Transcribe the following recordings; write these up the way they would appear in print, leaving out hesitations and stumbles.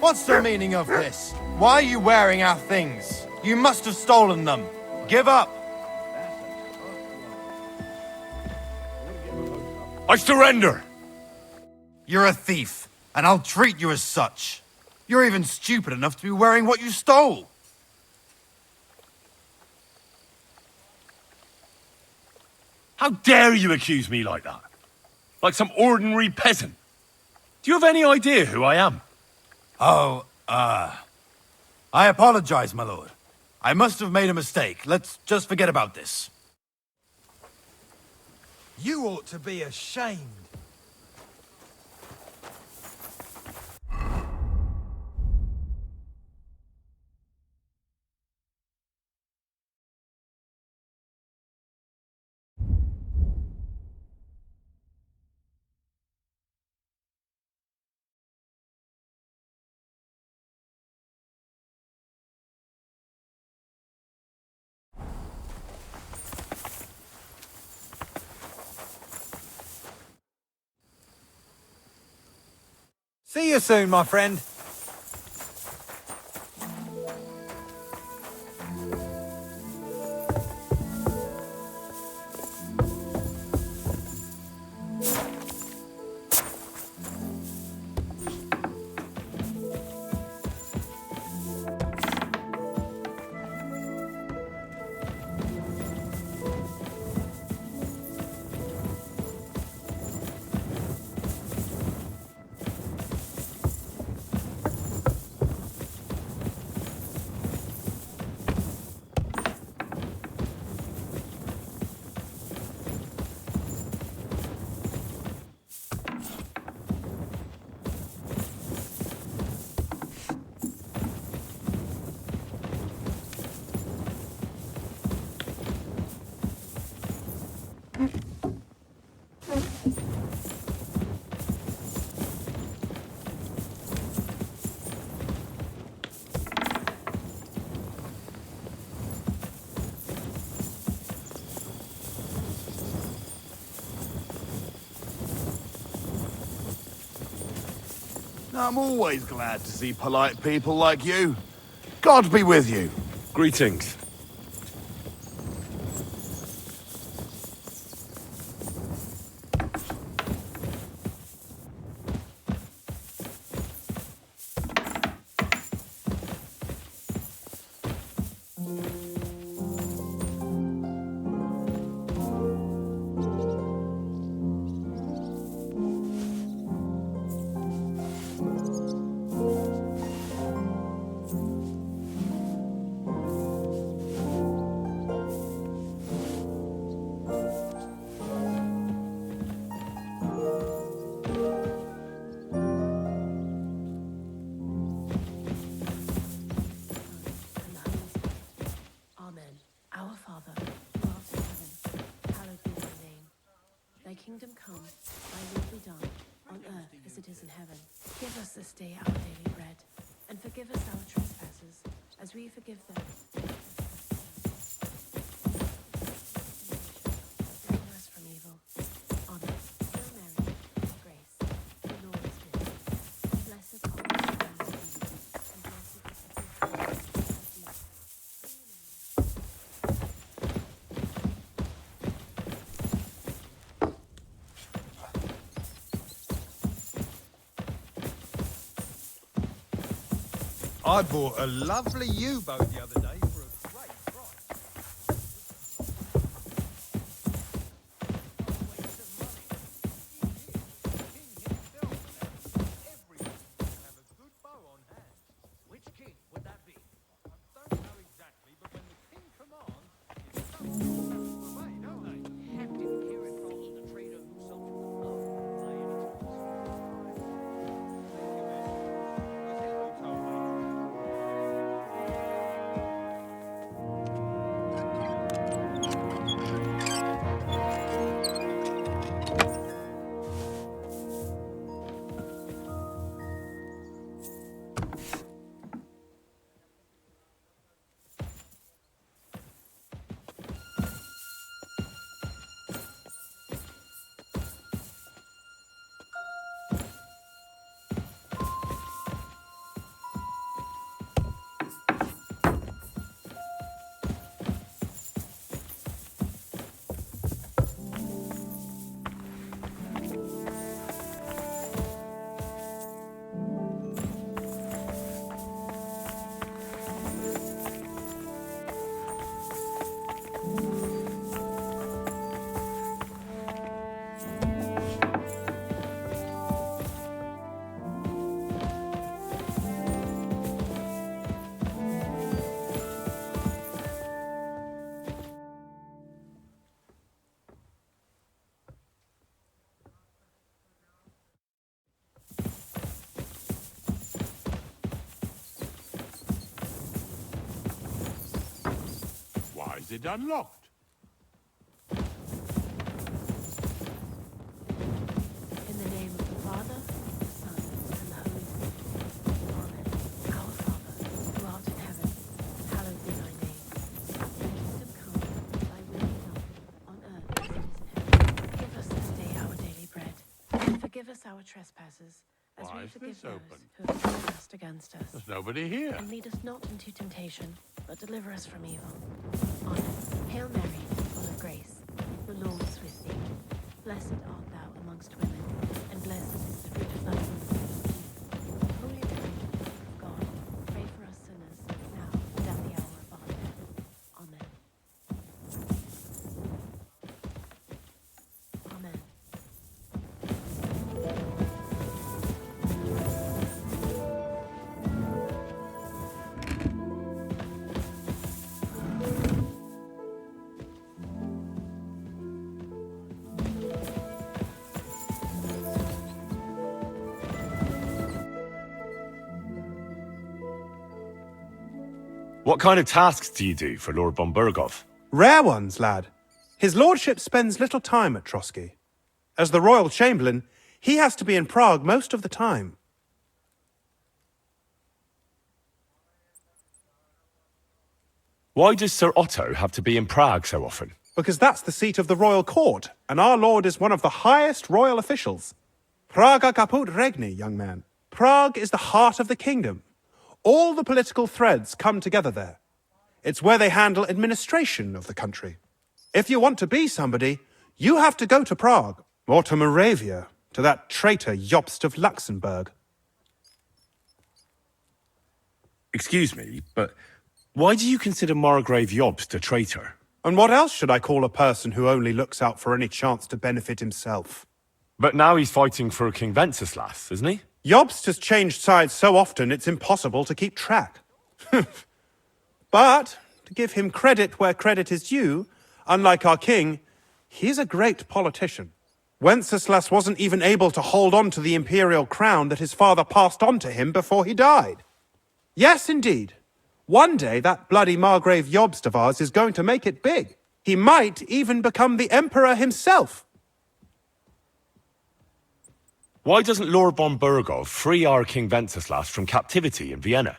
What's the meaning of this? Why are you wearing our things? You must have stolen them. Give up. I surrender! You're a thief, and I'll treat you as such. You're even stupid enough to be wearing what you stole. How dare you accuse me like that? Like some ordinary peasant? Do you have any idea who I am? Oh, I apologize, my lord. I must have made a mistake. Let's just forget about this. You ought to be ashamed. See you soon, my friend. I'm always glad to see polite people like you. God be with you. Greetings. Our Father, who art in heaven, hallowed be thy name. Thy kingdom come, thy will be done, on earth as it is in heaven. Give us this day our daily bread, and forgive us our trespasses, as we forgive them. Deliver us from evil. Amen. Hail Mary, full of grace, the Lord is with thee. Blessed art thou amongst women, and blessed is the fruit of thy womb, Jesus. I bought a lovely U-boat the other day for a great price. Waste of money. He is the king himself, and everyone should have a good bow on hand. Which king would that be? I don't know exactly, but when the king commands, it's something you have to obey, don't they? Captain Kieran Rolls, the trader who sold you the bow, by any chance? Thank you, man. It was him who told me. is it unlocked? In the name of the Father, the Son, and the Holy Spirit. Amen. Our Father, who art in heaven, hallowed be thy name. Thy kingdom come, thy will be done, on earth as it is in heaven. Give us this day our daily bread, and forgive us our trespasses, as Why we is forgive this those open? who have trespassed against us. There's nobody here. And lead us not into temptation, but deliver us from evil. Amen. Hail Mary, full of grace, the Lord is with thee. Blessed art thou amongst women, and blessed is the fruit of thy womb, Jesus. Holy Mary, Mother of God, pray for us sinners, now and at the hour of our death. Amen. Amen. What kind of tasks do you do for Lord von Burgov? Rare ones, lad. His lordship spends little time at Trotsky. As the royal chamberlain, he has to be in Prague most of the time. Why does Sir Otto have to be in Prague so often? Because that's the seat of the royal court, and our lord is one of the highest royal officials. Praga caput regni, young man. Prague is the heart of the kingdom. All the political threads come together there. It's where they handle administration of the country. If you want to be somebody, you have to go to Prague, or to Moravia, to that traitor Jobst of Luxembourg. Excuse me, but why do you consider Margrave Jobst a traitor? And what else should I call a person who only looks out for any chance to benefit himself? But now he's fighting for King Wenceslas, isn't he? Jobst has changed sides so often it's impossible to keep track. But, to give him credit where credit is due, unlike our king, he's a great politician. Wenceslas wasn't even able to hold on to the imperial crown that his father passed on to him before he died. Yes, indeed. One day that bloody Margrave Jobst of ours is going to make it big. He might even become the emperor himself. Why doesn't Lord von Burgov free our King Wenceslas from captivity in Vienna?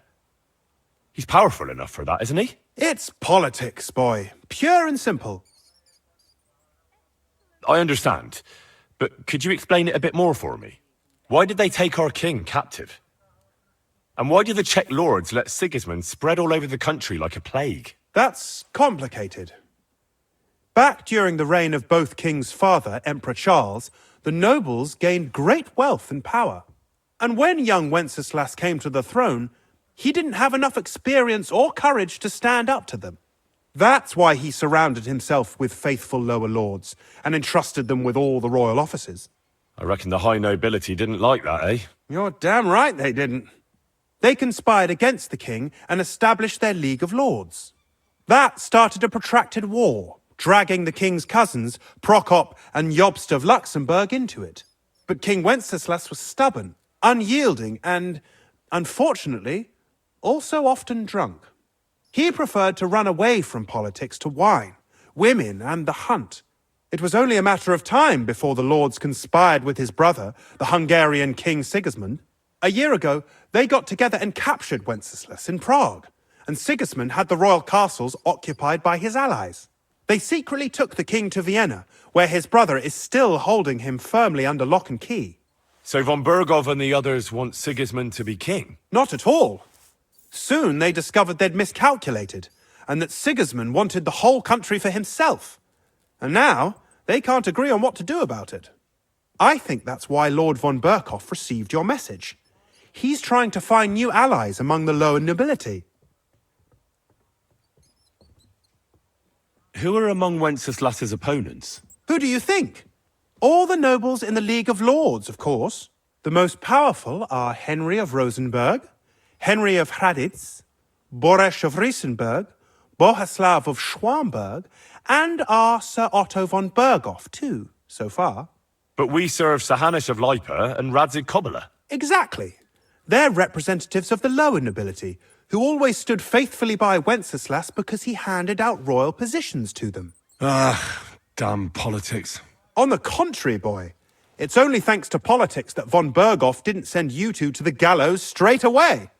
He's powerful enough for that, isn't he? It's politics, boy. Pure and simple. I understand, but could you explain it a bit more for me? Why did they take our king captive? And why did the Czech lords let Sigismund spread all over the country like a plague? That's complicated. Back during the reign of both King's father, Emperor Charles, the nobles gained great wealth and power. And when young Wenceslas came to the throne, he didn't have enough experience or courage to stand up to them. That's why he surrounded himself with faithful lower lords and entrusted them with all the royal offices. I reckon the high nobility didn't like that, eh? You're damn right they didn't. They conspired against the king and established their League of Lords. That started a protracted war, dragging the king's cousins, Prokop and Jobst of Luxembourg, into it. But King Wenceslas was stubborn, unyielding, and, unfortunately, also often drunk. He preferred to run away from politics to wine, women, and the hunt. It was only a matter of time before the lords conspired with his brother, the Hungarian King Sigismund. A year ago, they got together and captured Wenceslas in Prague, and Sigismund had the royal castles occupied by his allies. They secretly took the king to Vienna, where his brother is still holding him firmly under lock and key. So von Burgov and the others want Sigismund to be king? Not at all. Soon they discovered they'd miscalculated, and that Sigismund wanted the whole country for himself. And now, they can't agree on what to do about it. I think that's why Lord von Burkhoff received your message. He's trying to find new allies among the lower nobility. Who are among Wenceslas's opponents? Who do you think? All the nobles in the League of Lords, of course. The most powerful are Henry of Rosenberg, Henry of Hraditz, Boresh of Riesenberg, Bohuslav of Schwamberg, and our Sir Otto von Burghoff, too, so far. But we serve Sahanish of Lipa and Radzig Kobyla. Exactly. They're representatives of the lower nobility, who always stood faithfully by Wenceslas because he handed out royal positions to them. Damn politics. On the contrary, boy, it's only thanks to politics that von Berghoff didn't send you two to the gallows straight away.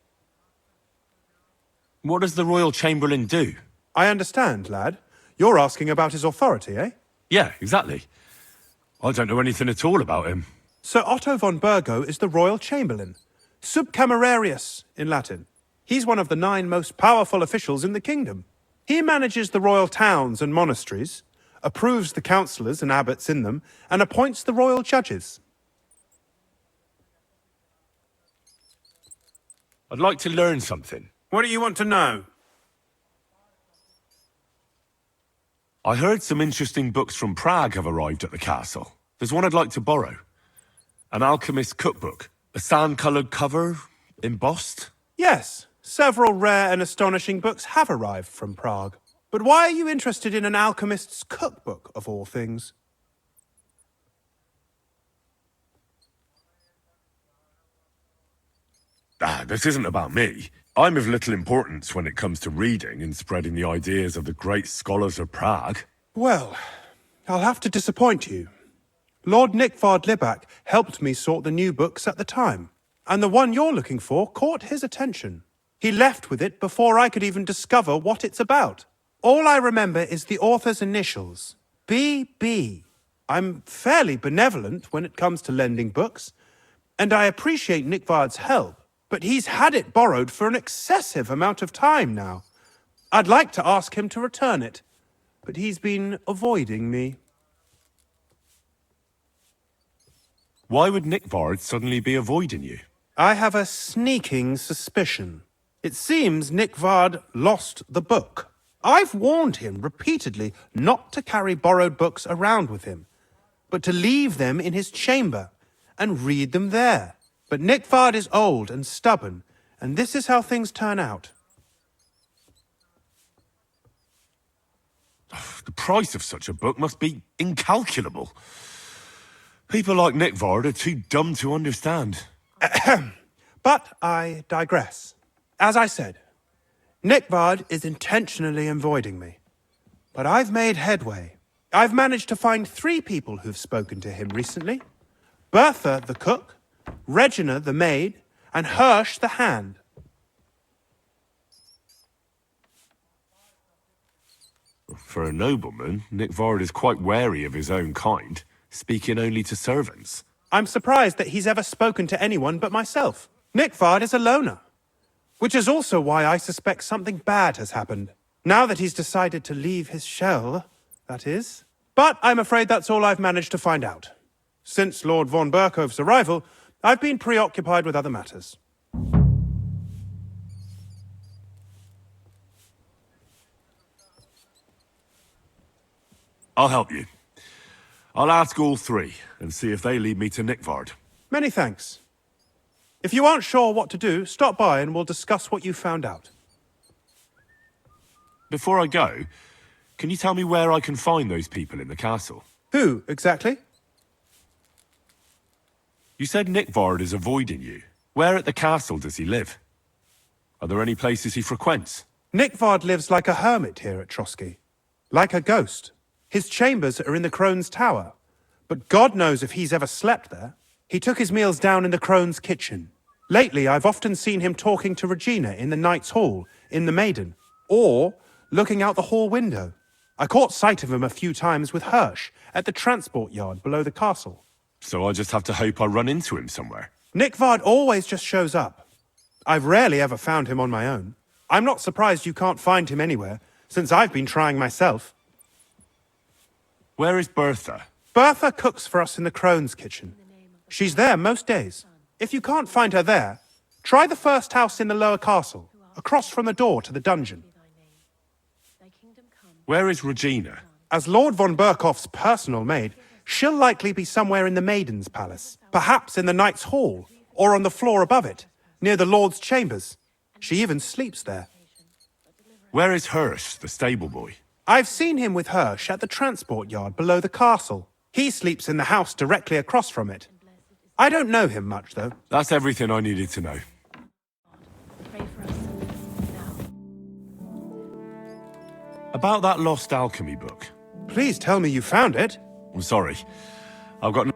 What does the Royal Chamberlain do? I understand, lad. You're asking about his authority, eh? Yeah, exactly. I don't know anything at all about him. Sir Otto von Burgo is the Royal Chamberlain, subcamerarius in Latin. He's one of the 9 most powerful officials in the kingdom. He manages the royal towns and monasteries, approves the councillors and abbots in them, and appoints the royal judges. I'd like to learn something. What do you want to know? I heard some interesting books from Prague have arrived at the castle. There's one I'd like to borrow. An alchemist's cookbook. A sand-coloured cover, embossed. Yes, several rare and astonishing books have arrived from Prague. But why are you interested in an alchemist's cookbook, of all things? This isn't about me. I'm of little importance when it comes to reading and spreading the ideas of the great scholars of Prague. Well, I'll have to disappoint you. Lord Nickvard Libak helped me sort the new books at the time, and the one you're looking for caught his attention. He left with it before I could even discover what it's about. All I remember is the author's initials, B.B. I'm fairly benevolent when it comes to lending books, and I appreciate Nickvard's help, but he's had it borrowed for an excessive amount of time now. I'd like to ask him to return it, but he's been avoiding me. Why would Nickvard suddenly be avoiding you? I have a sneaking suspicion. It seems Nickvard lost the book. I've warned him repeatedly not to carry borrowed books around with him, but to leave them in his chamber and read them there. But Nickvard is old and stubborn, and this is how things turn out. The price of such a book must be incalculable. People like Nickvard are too dumb to understand. But I digress. As I said, Nickvard is intentionally avoiding me. But I've made headway. I've managed to find 3 people who've spoken to him recently. Bertha, the cook, Regina, the maid, and Hirsch, the hand. For a nobleman, Nickvard is quite wary of his own kind, speaking only to servants. I'm surprised that he's ever spoken to anyone but myself. Nickvard is a loner, which is also why I suspect something bad has happened. Now that he's decided to leave his shell, that is. But I'm afraid that's all I've managed to find out. Since Lord von Berkhove's arrival, I've been preoccupied with other matters. I'll help you. I'll ask all 3 and see if they lead me to Nickvard. Many thanks. If you aren't sure what to do, stop by and we'll discuss what you found out. Before I go, can you tell me where I can find those people in the castle? Who, exactly? You said Nickvard is avoiding you. Where at the castle does he live? Are there any places he frequents? Nickvard lives like a hermit here at Trotsky. Like a ghost. His chambers are in the Crone's Tower, but God knows if he's ever slept there. He took his meals down in the Crone's kitchen. Lately, I've often seen him talking to Regina in the Knight's Hall, in the Maiden, or looking out the hall window. I caught sight of him a few times with Hirsch at the transport yard below the castle. So I just have to hope I run into him somewhere. Nickvard always just shows up. I've rarely ever found him on my own. I'm not surprised you can't find him anywhere, since I've been trying myself. Where is Bertha? Bertha cooks for us in the Crone's kitchen. She's there most days. If you can't find her there, try the first house in the lower castle, across from the door to the dungeon. Where is Regina? As Lord von Berkhoff's personal maid, she'll likely be somewhere in the Maiden's Palace, perhaps in the Knight's Hall, or on the floor above it, near the Lord's chambers. She even sleeps there. Where is Hirsch, the stable boy? I've seen him with Hirsch at the transport yard below the castle. He sleeps in the house directly across from it. I don't know him much, though. That's everything I needed to know. Pray for us. About that lost alchemy book. Please tell me you found it. I'm sorry. I've got...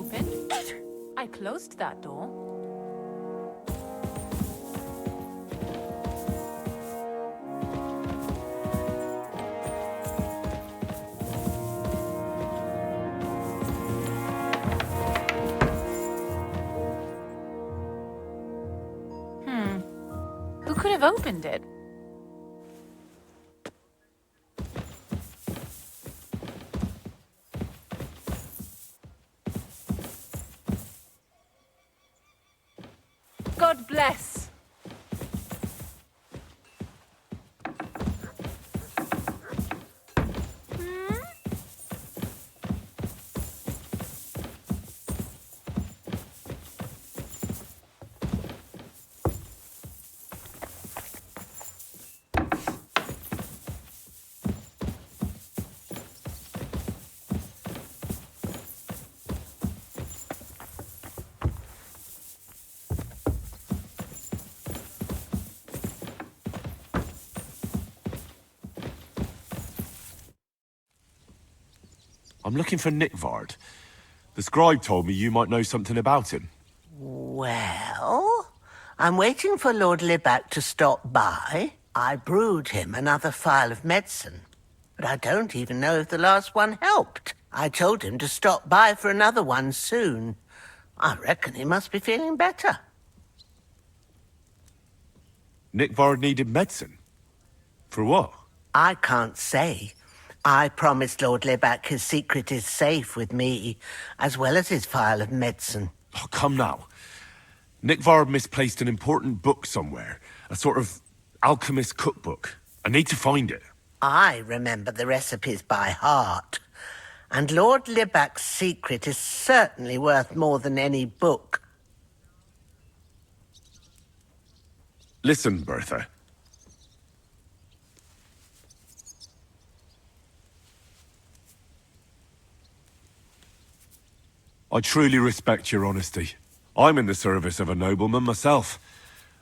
open. I closed that door. Who could have opened it? God bless. I'm looking for Nick Vard. The scribe told me you might know something about him. Well, I'm waiting for Lord Libac to stop by. I brewed him another phial of medicine, but I don't even know if the last one helped. I told him to stop by for another one soon. I reckon he must be feeling better. Nick Vard needed medicine? For what? I can't say. I promised Lord Libac his secret is safe with me, as well as his phial of medicine. Oh, come now. Nick Vard misplaced an important book somewhere. A sort of alchemist cookbook. I need to find it. I remember the recipes by heart. And Lord Libac's secret is certainly worth more than any book. Listen, Bertha. I truly respect your honesty. I'm in the service of a nobleman myself,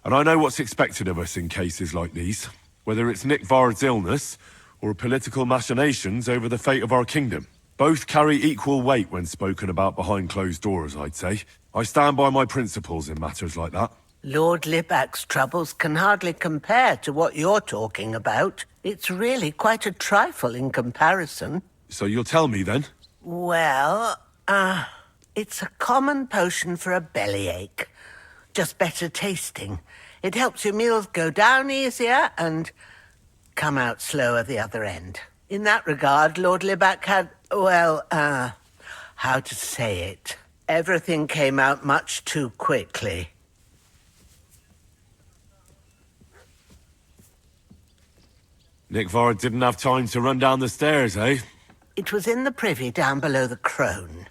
and I know what's expected of us in cases like these, whether it's Nick Vard's illness or political machinations over the fate of our kingdom. Both carry equal weight when spoken about behind closed doors, I'd say. I stand by my principles in matters like that. Lord Libac's troubles can hardly compare to what you're talking about. It's really quite a trifle in comparison. So you'll tell me then? Well, it's a common potion for a bellyache. Just better tasting. It helps your meals go down easier and come out slower the other end. In that regard, Lord Libac had, well, how to say it? Everything came out much too quickly. Nick Vard didn't have time to run down the stairs, eh? It was in the privy down below the crone,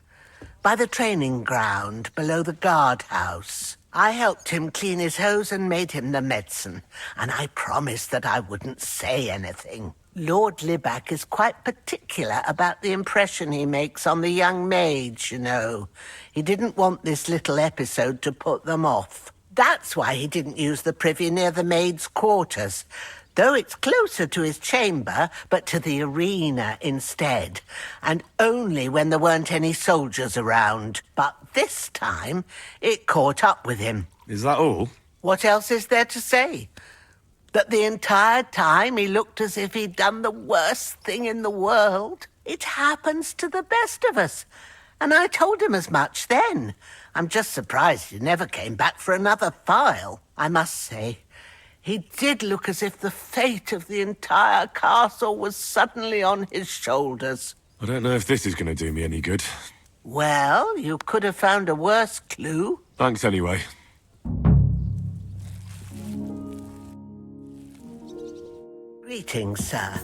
by the training ground below the guardhouse. I helped him clean his hose and made him the medicine, and I promised that I wouldn't say anything. Lord Libac is quite particular about the impression he makes on the young maids, you know. He didn't want this little episode to put them off. That's why he didn't use the privy near the maids' quarters, though it's closer to his chamber, but to the arena instead, and only when there weren't any soldiers around. But this time, it caught up with him. Is that all? What else is there to say? That the entire time he looked as if he'd done the worst thing in the world. It happens to the best of us. And I told him as much then. I'm just surprised he never came back for another file. I must say, he did look as if the fate of the entire castle was suddenly on his shoulders. I don't know if this is going to do me any good. Well, you could have found a worse clue. Thanks anyway. Greetings, sir.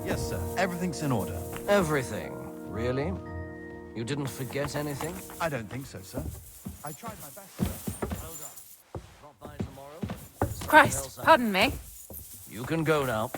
Yes, sir. Everything's in order. Everything, really? You didn't forget anything? I don't think so, sir. I tried my best, sir. Hold up. Drop by tomorrow. Christ, pardon me. You can go now.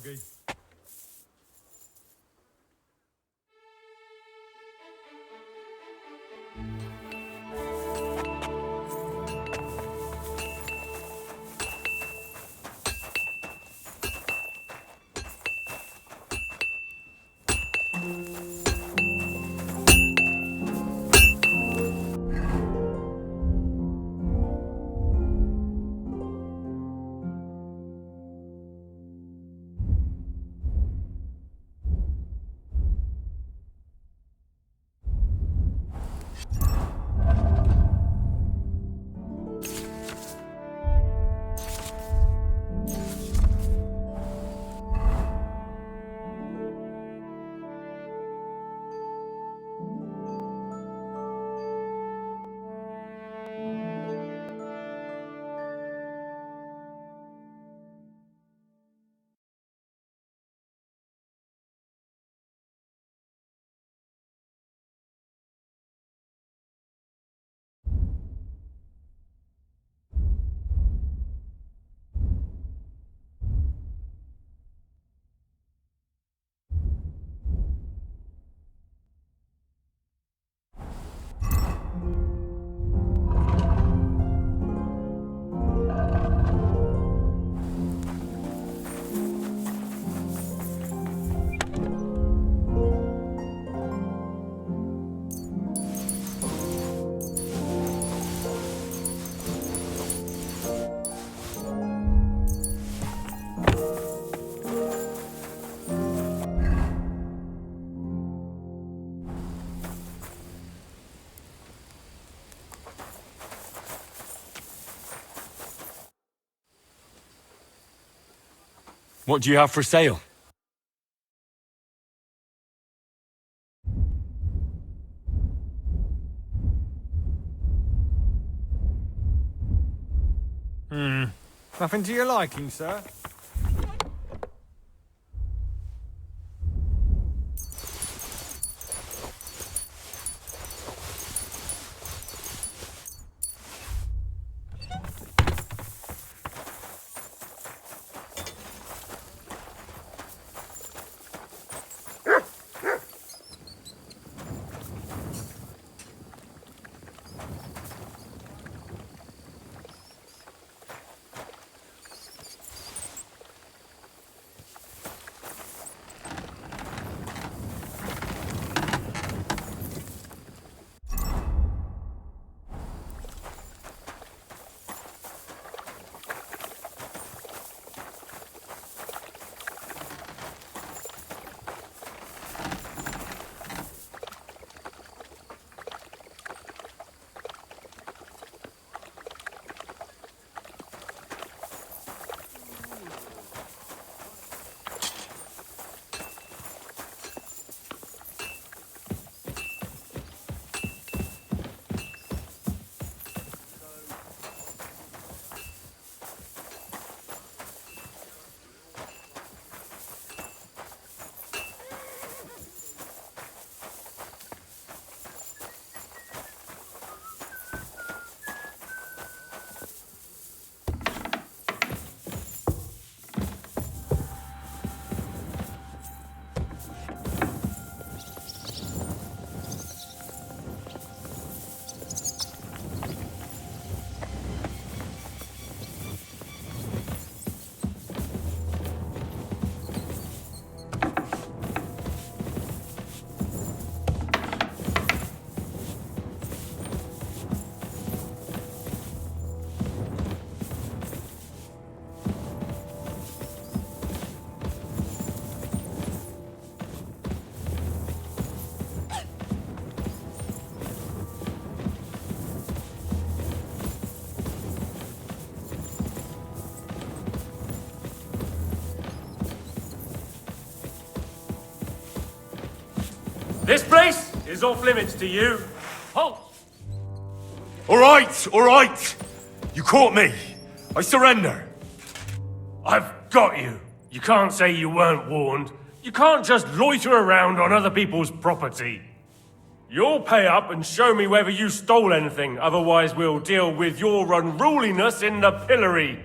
doggy. What do you have for sale? Nothing to your liking, sir? This place is off limits to you. Halt! All right. You caught me. I surrender. I've got you. You can't say you weren't warned. You can't just loiter around on other people's property. You'll pay up and show me whether you stole anything, otherwise we'll deal with your unruliness in the pillory.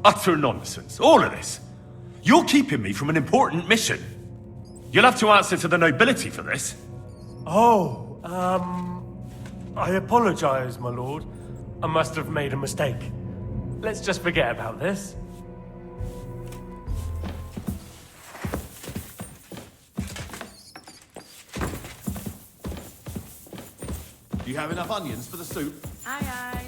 Utter nonsense, all of this. You're keeping me from an important mission. You'll have to answer to the nobility for this. Oh, I apologize, my lord. I must have made a mistake. Let's just forget about this. Do you have enough onions for the soup? Aye, aye.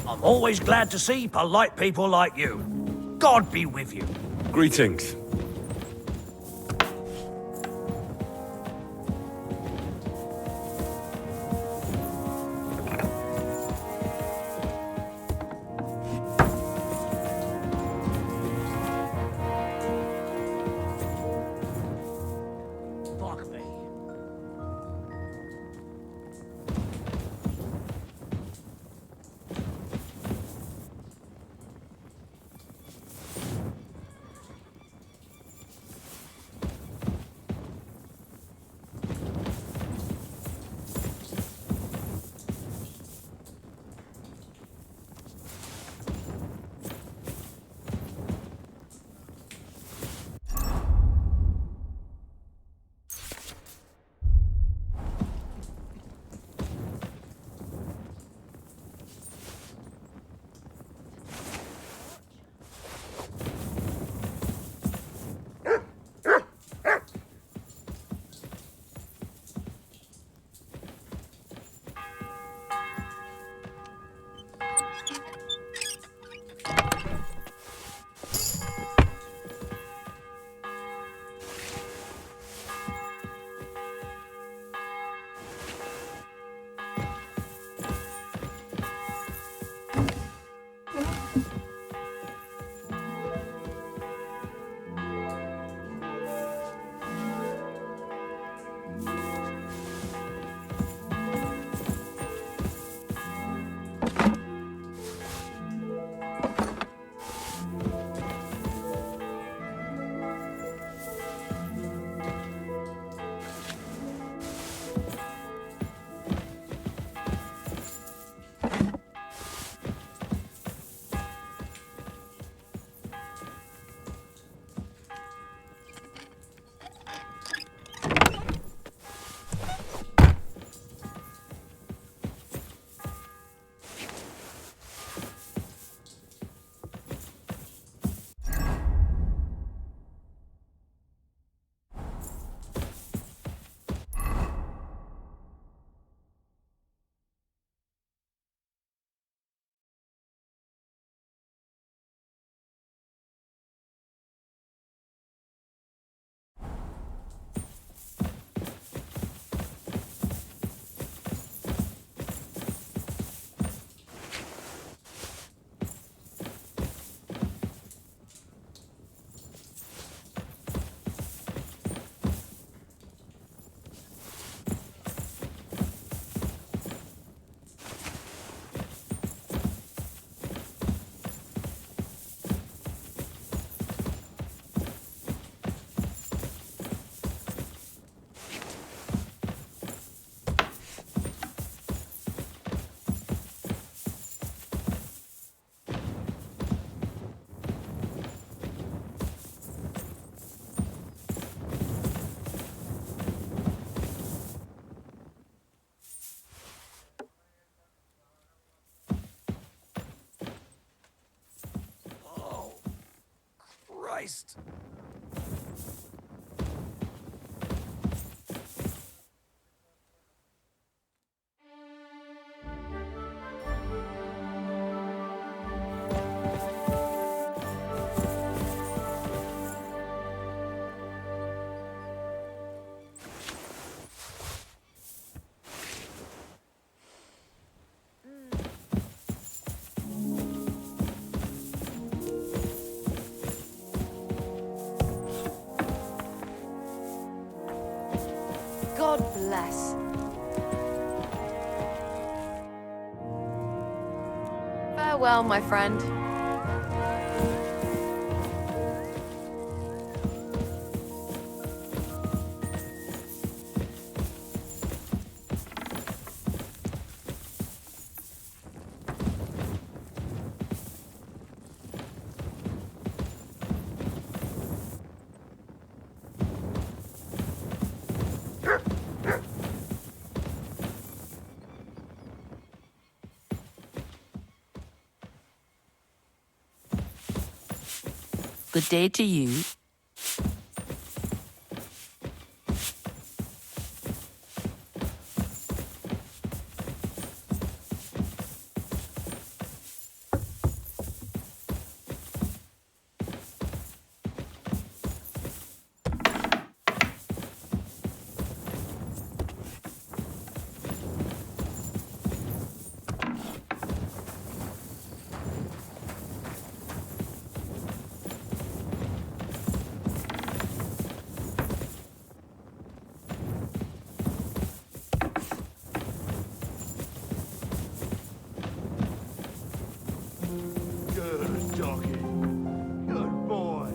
I'm always glad to see polite people like you. God be with you. Greetings. Fuck me. Christ! God bless. Farewell, my friend. Good day to you. Good doggy. Good boy.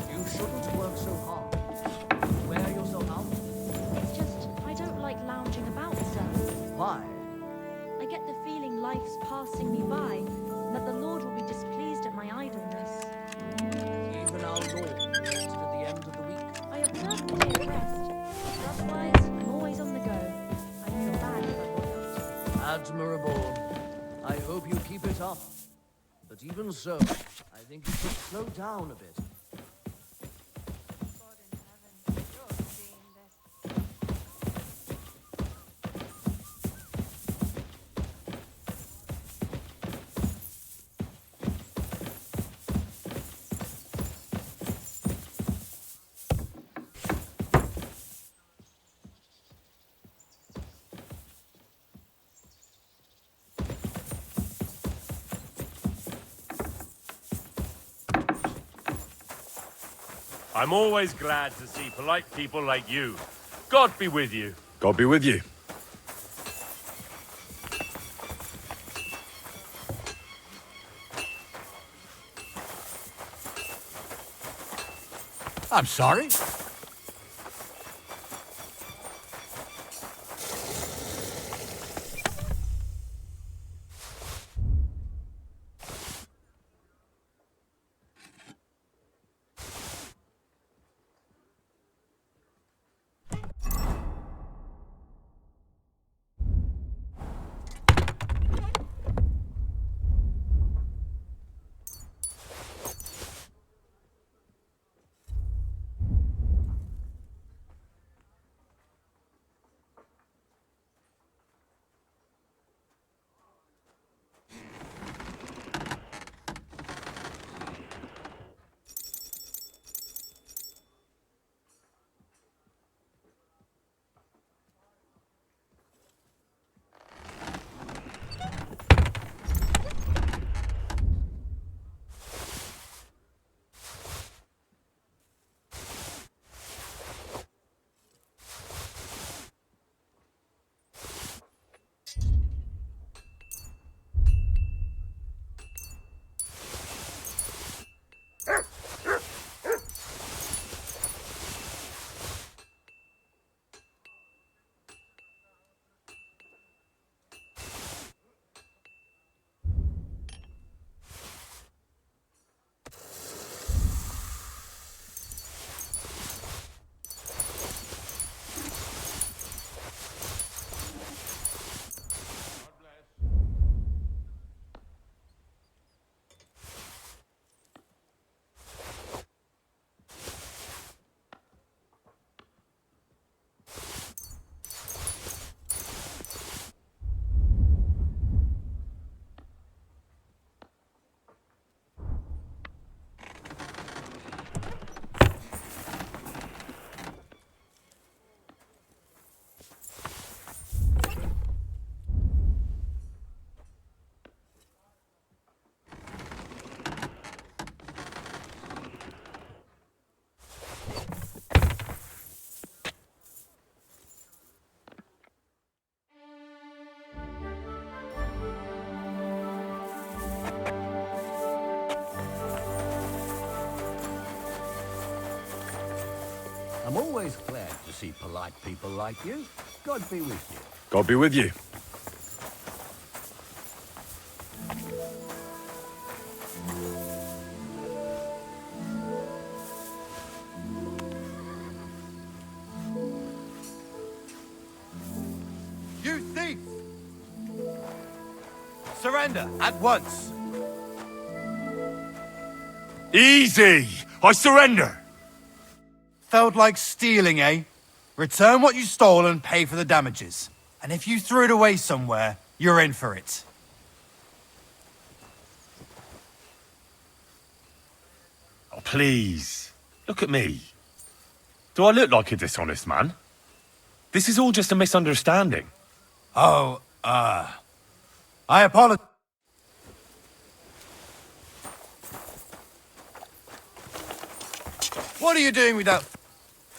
You shouldn't work so hard. Wear yourself out. It's just, I don't like lounging about, sir. Why? I get the feeling life's passing me by, and that the Lord will be displeased at my idleness. Even our Lord rested at the end of the week. I observe the day of rest, but otherwise, I'm always on the go. I feel bad if I want. Admirable. I hope you keep it up. But even so, I think you should slow down a bit. God in heaven, you're seeing this. I'm always glad to see polite people like you. God be with you. God be with you. I'm sorry? always glad to see polite people like you. God be with you. God be with you. You thief! Surrender at once. Easy! I surrender! Felt like stealing, eh? Return what you stole and pay for the damages. And if you threw it away somewhere, you're in for it. Oh, please. Look at me. Do I look like a dishonest man? This is all just a misunderstanding. Oh, I apologize. What are you doing with that?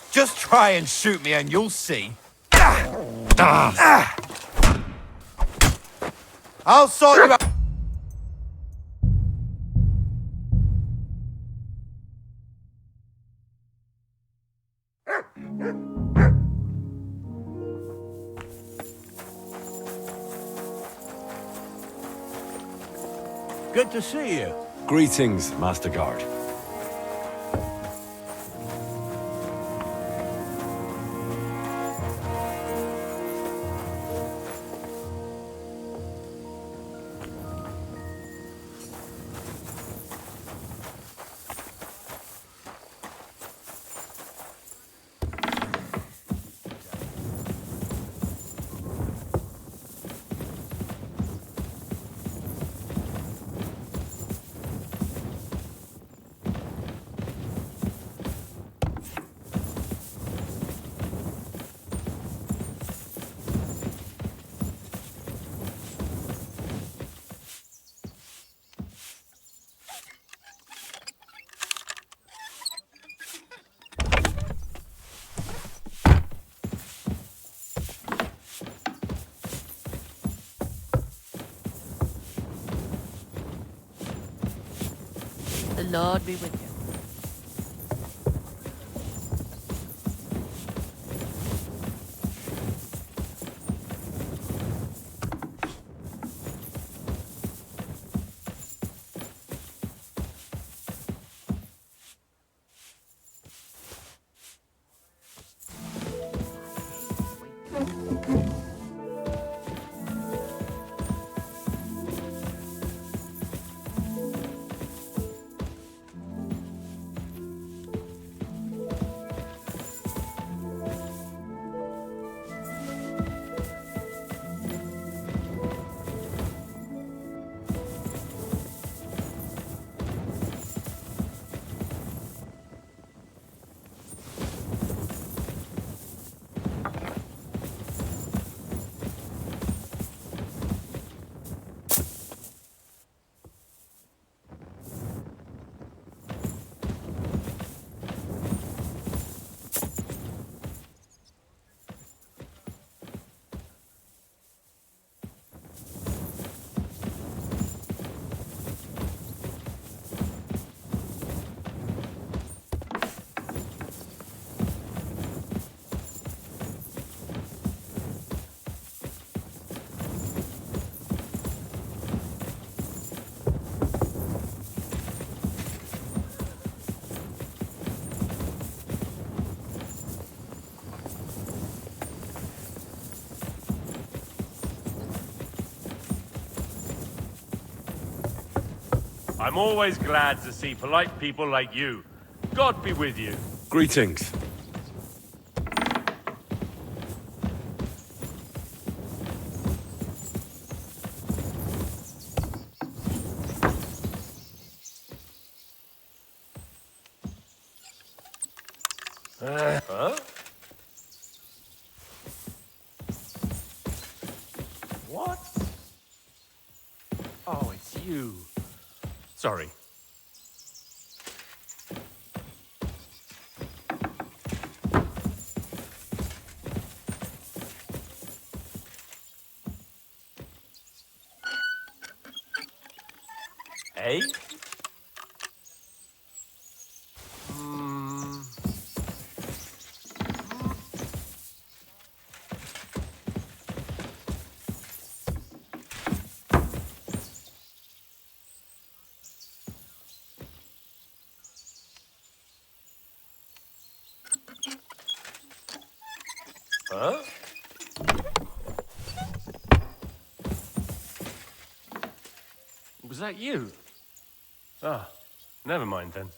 Just try and shoot me and you'll see. I'll sort you out. Good to see you. Greetings, Master Guard. The Lord be with you. I'm always glad to see polite people like you. God be with you. Greetings. Huh? What? Oh, it's you. Sorry. Hey? Was that you? Ah, never mind then.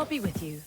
God be with you.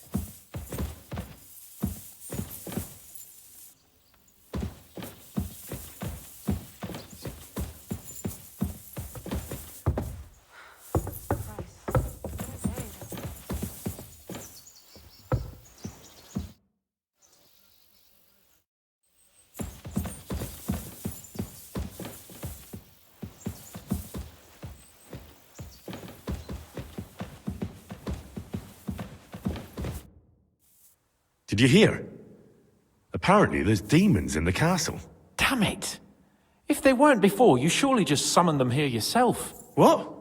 Did you hear? Apparently there's demons in the castle. Damn it! If they weren't before, you surely just summoned them here yourself. What?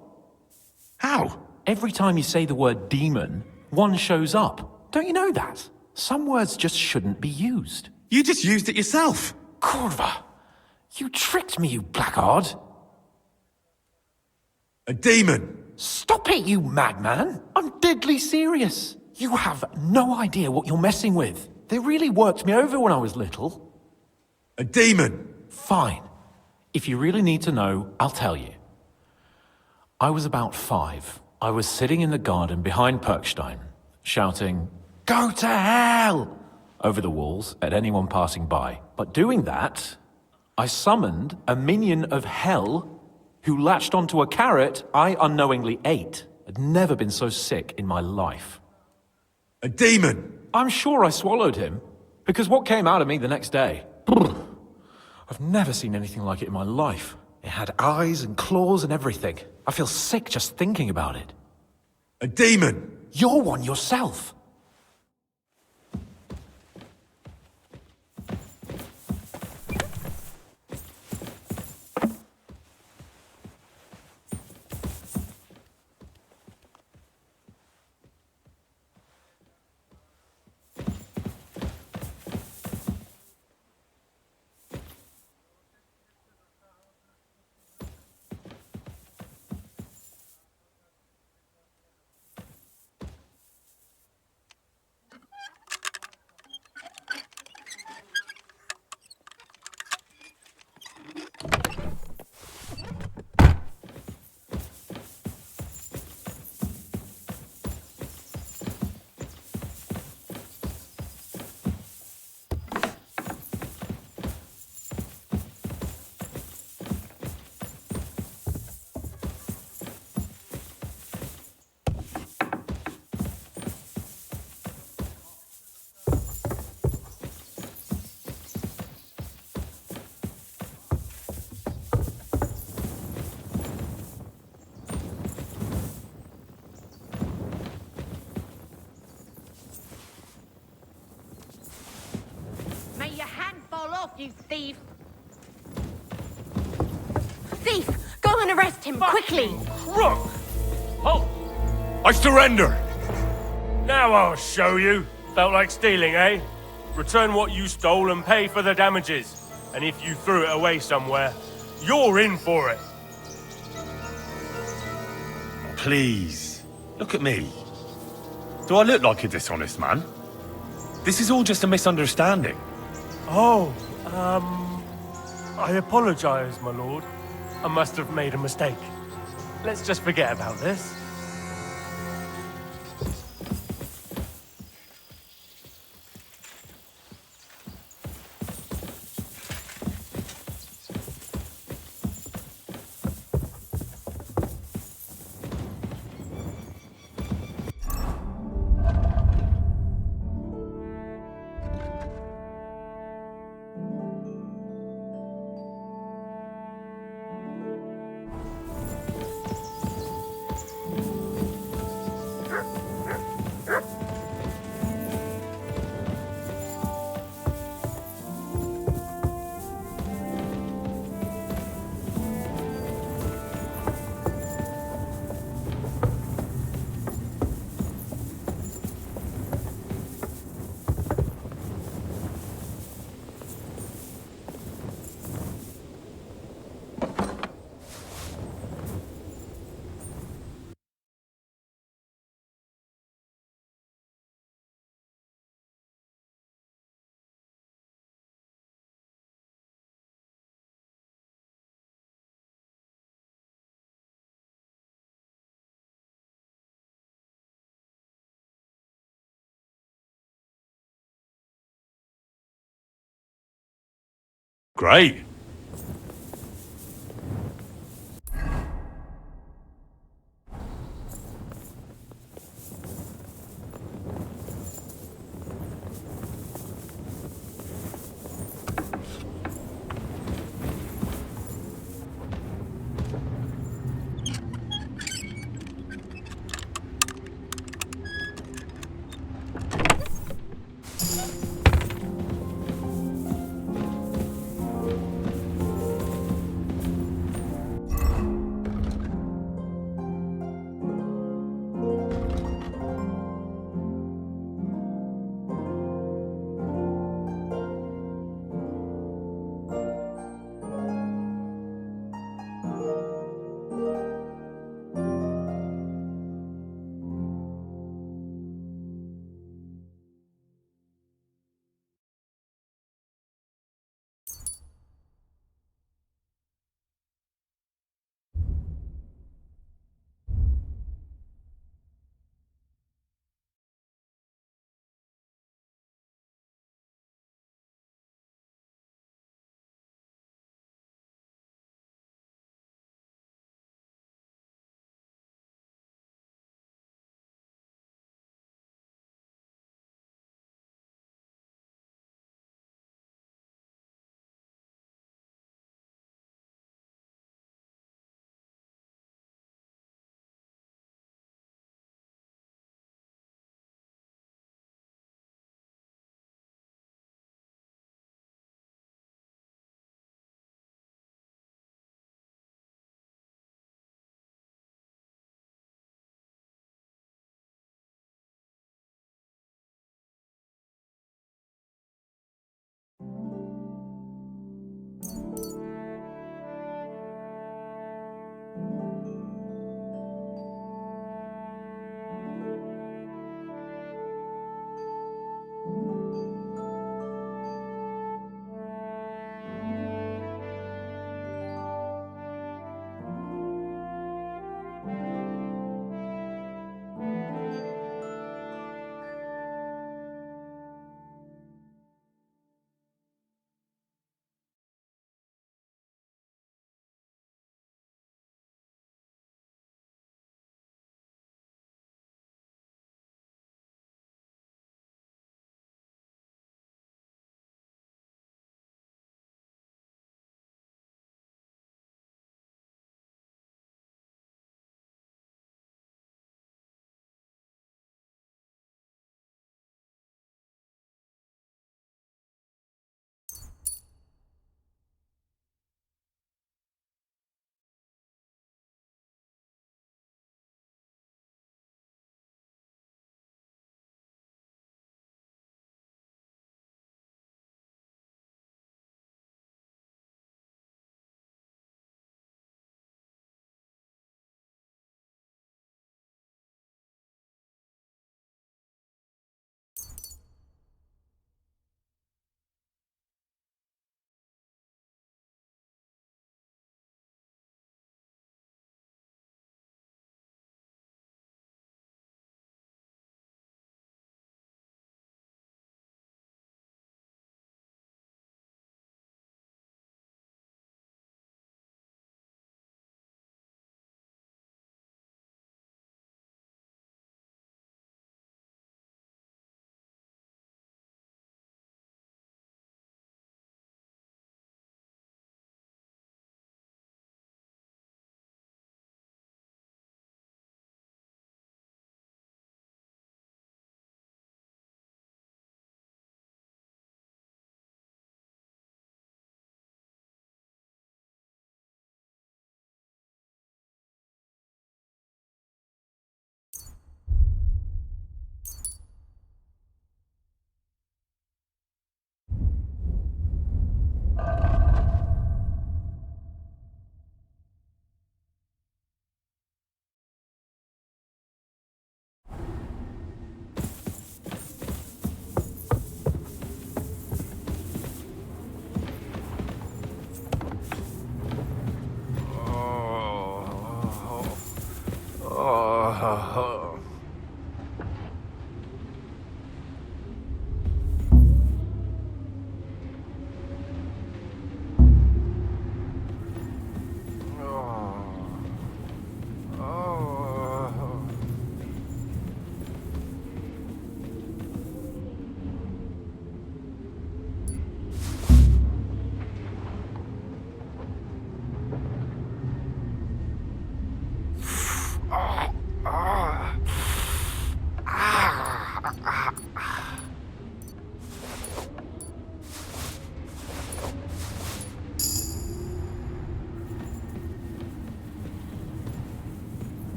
How? Every time you say the word demon, one shows up. Don't you know that? Some words just shouldn't be used. You just used it yourself. Kurva! You tricked me, you blackguard! A demon! Stop it, you madman! I'm deadly serious! You have no idea what you're messing with. They really worked me over when I was little. A demon! Fine. If you really need to know, I'll tell you. I was about 5. I was sitting in the garden behind Perkstein, shouting, "Go to hell!" over the walls at anyone passing by. But doing that, I summoned a minion of hell who latched onto a carrot I unknowingly ate. I'd never been so sick in my life. A demon! I'm sure I swallowed him, because what came out of me the next day? I've never seen anything like it in my life. It had eyes and claws and everything. I feel sick just thinking about it. A demon! You're one yourself. You thief! Thief! Go and arrest him, quickly! Crook! Halt! I surrender! Now I'll show you. Felt like stealing, eh? Return what you stole and pay for the damages. And if you threw it away somewhere, you're in for it. Please, look at me. Do I look like a dishonest man? This is all just a misunderstanding. Oh, I apologize, my lord. I must have made a mistake. Let's just forget about this. Great.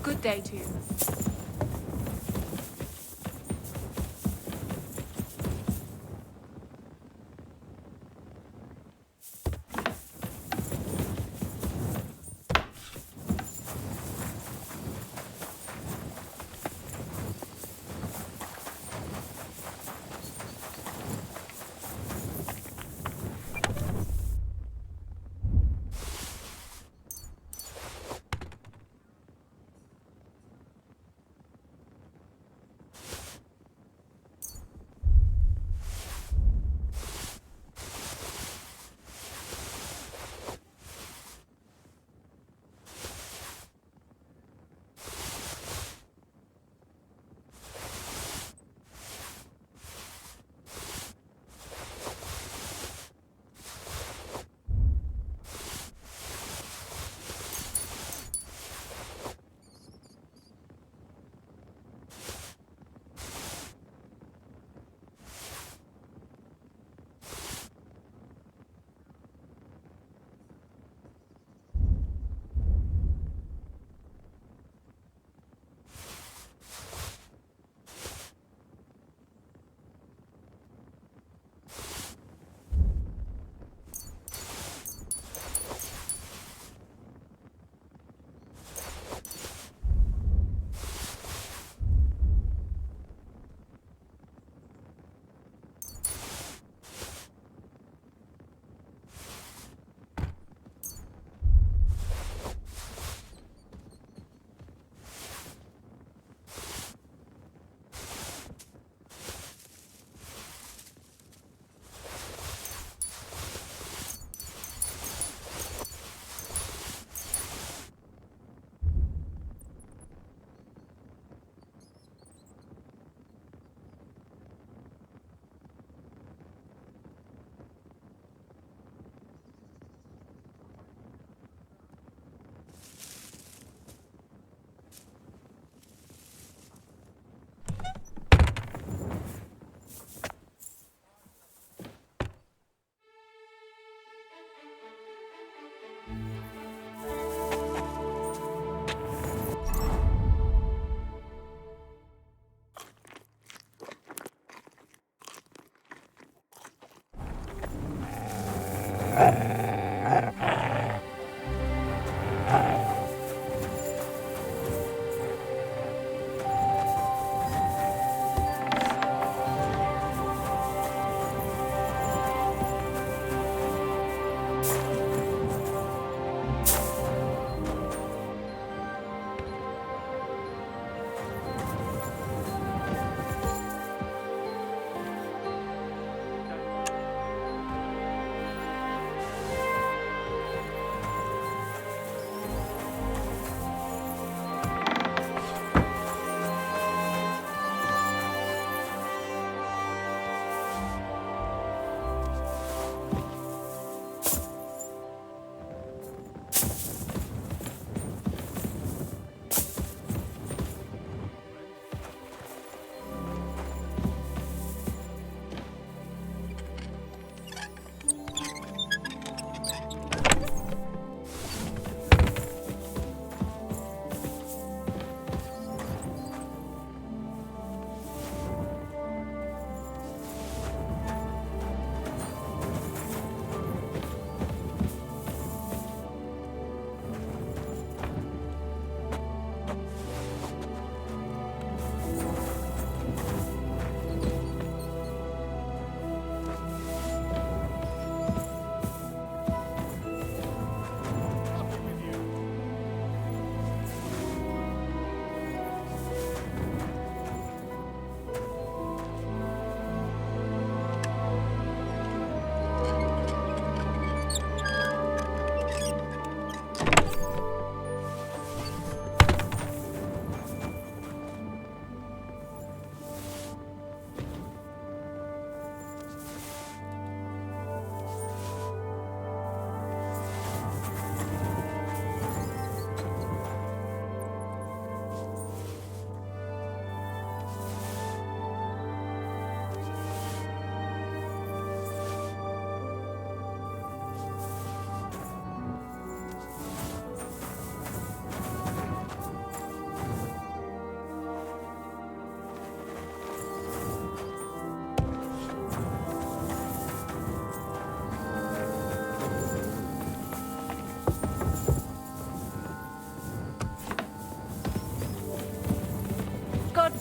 Good day to you.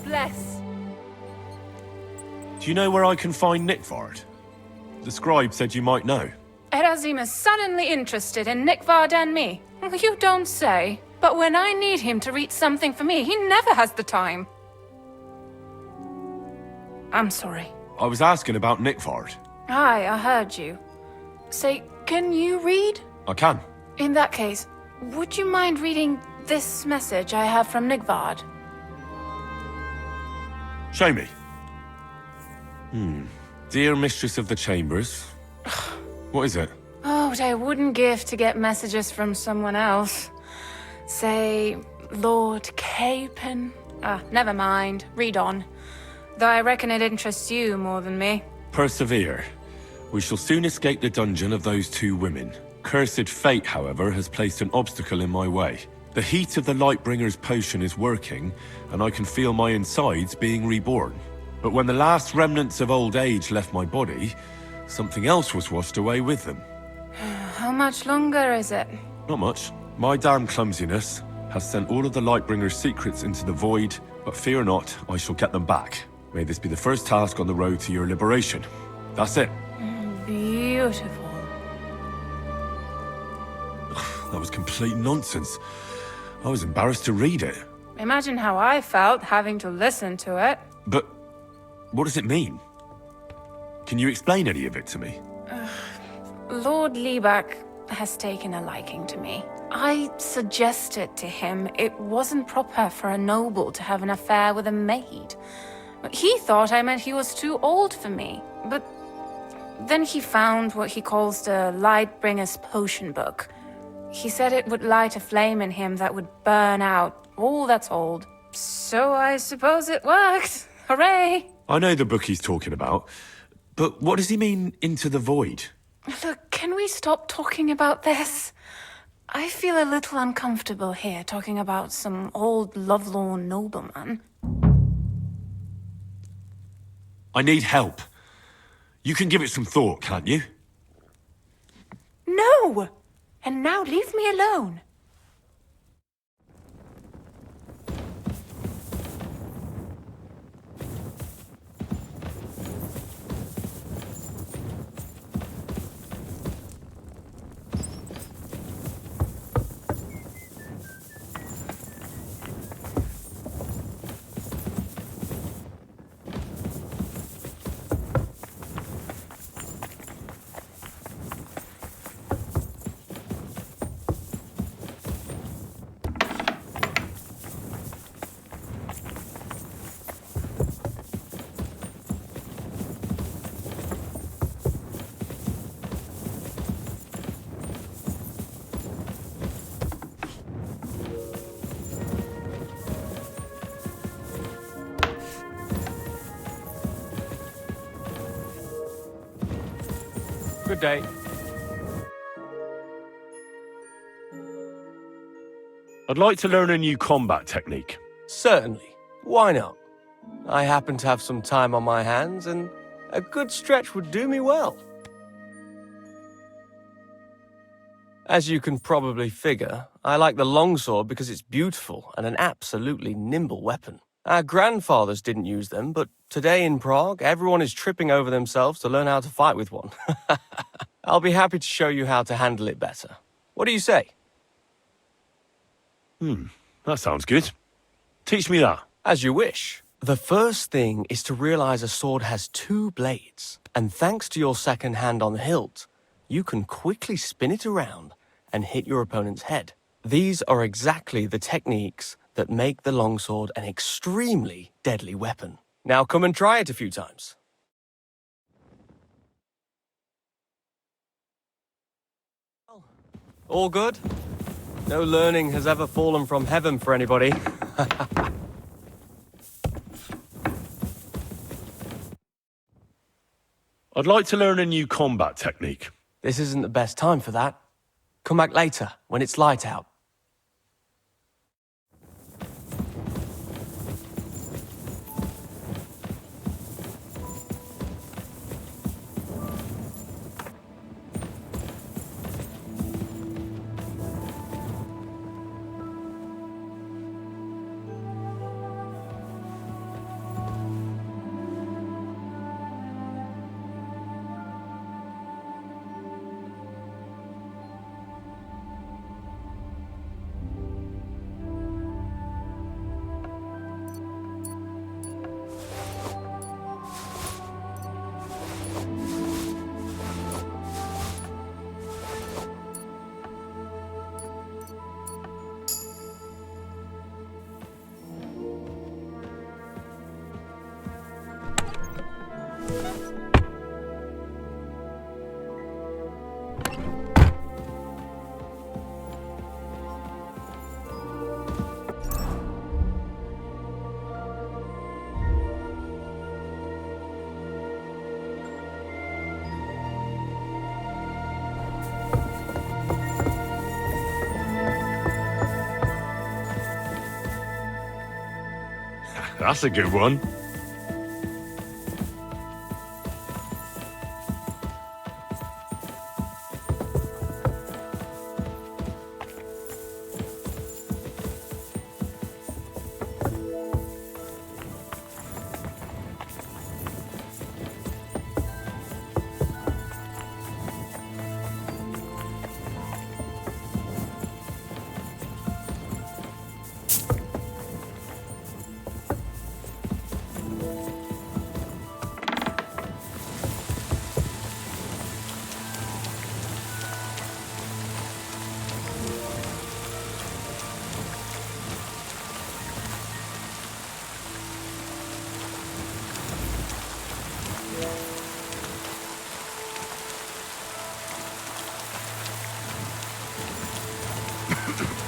bless. Do you know where I can find Nickvard? The scribe said you might know. Erazim is suddenly interested in Nickvard and me. You don't say. But when I need him to read something for me, he never has the time. I'm sorry. I was asking about Nickvard. Aye, I heard you. Say, can you read? I can. In that case, would you mind reading this message I have from Nickvard? Show me. Dear Mistress of the Chambers. What is it? Oh, what I wouldn't give to get messages from someone else. Say, Lord Capon. Never mind. Read on. Though I reckon it interests you more than me. Persevere. We shall soon escape the dungeon of those two women. Cursed fate, however, has placed an obstacle in my way. The heat of the Lightbringer's potion is working, and I can feel my insides being reborn. But when the last remnants of old age left my body, something else was washed away with them. How much longer is it? Not much. My damn clumsiness has sent all of the Lightbringer's secrets into the void, but fear not, I shall get them back. May this be the first task on the road to your liberation. That's it. Beautiful. That was complete nonsense. I was embarrassed to read it. Imagine how I felt having to listen to it. But what does it mean? Can you explain any of it to me? Lord Liebach has taken a liking to me. I suggested to him it wasn't proper for a noble to have an affair with a maid. He thought I meant he was too old for me. But then he found what he calls the Lightbringer's Potion Book. He said it would light a flame in him that would burn out all that's old. So I suppose it worked. Hooray! I know the book he's talking about, but what does he mean, into the void? Look, can we stop talking about this? I feel a little uncomfortable here talking about some old lovelorn nobleman. I need help. You can give it some thought, can't you? No! And now leave me alone. Good day. I'd like to learn a new combat technique. Certainly. Why not? I happen to have some time on my hands, and a good stretch would do me well. As you can probably figure, I like the longsword because it's beautiful and an absolutely nimble weapon. Our grandfathers didn't use them, but today in Prague, everyone is tripping over themselves to learn how to fight with one. I'll be happy to show you how to handle it better. What do you say? That sounds good. Teach me that. As you wish. The first thing is to realize a sword has two blades, and thanks to your second hand on the hilt, you can quickly spin it around and hit your opponent's head. These are exactly the techniques that make the longsword an extremely deadly weapon. Now come and try it a few times. All good? No learning has ever fallen from heaven for anybody. I'd like to learn a new combat technique. This isn't the best time for that. Come back later, when it's light out. That's a good one.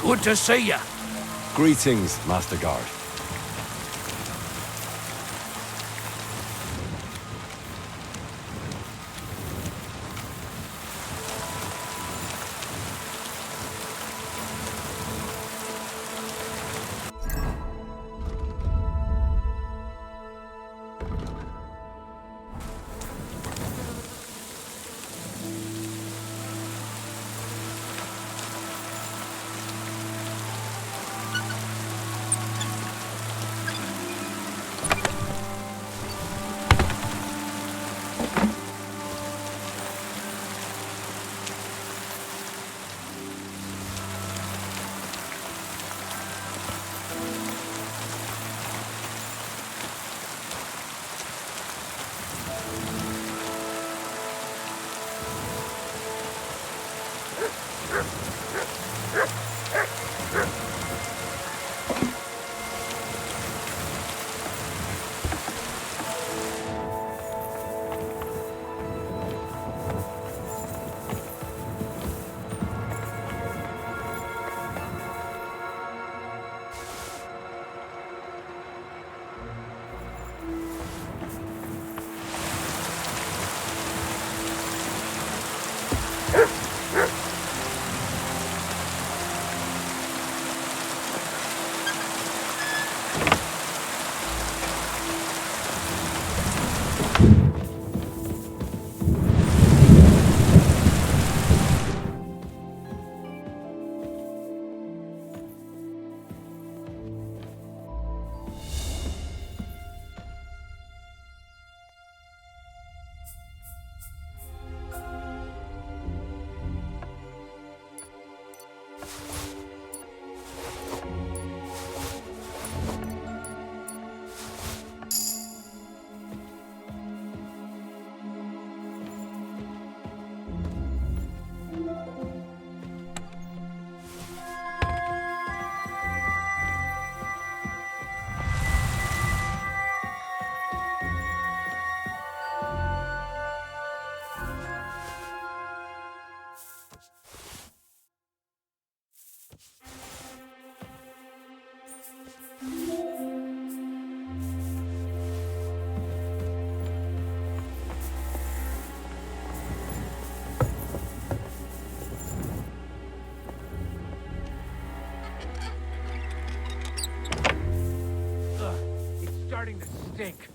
Good to see you. Greetings, Master Guard. Starting to stink.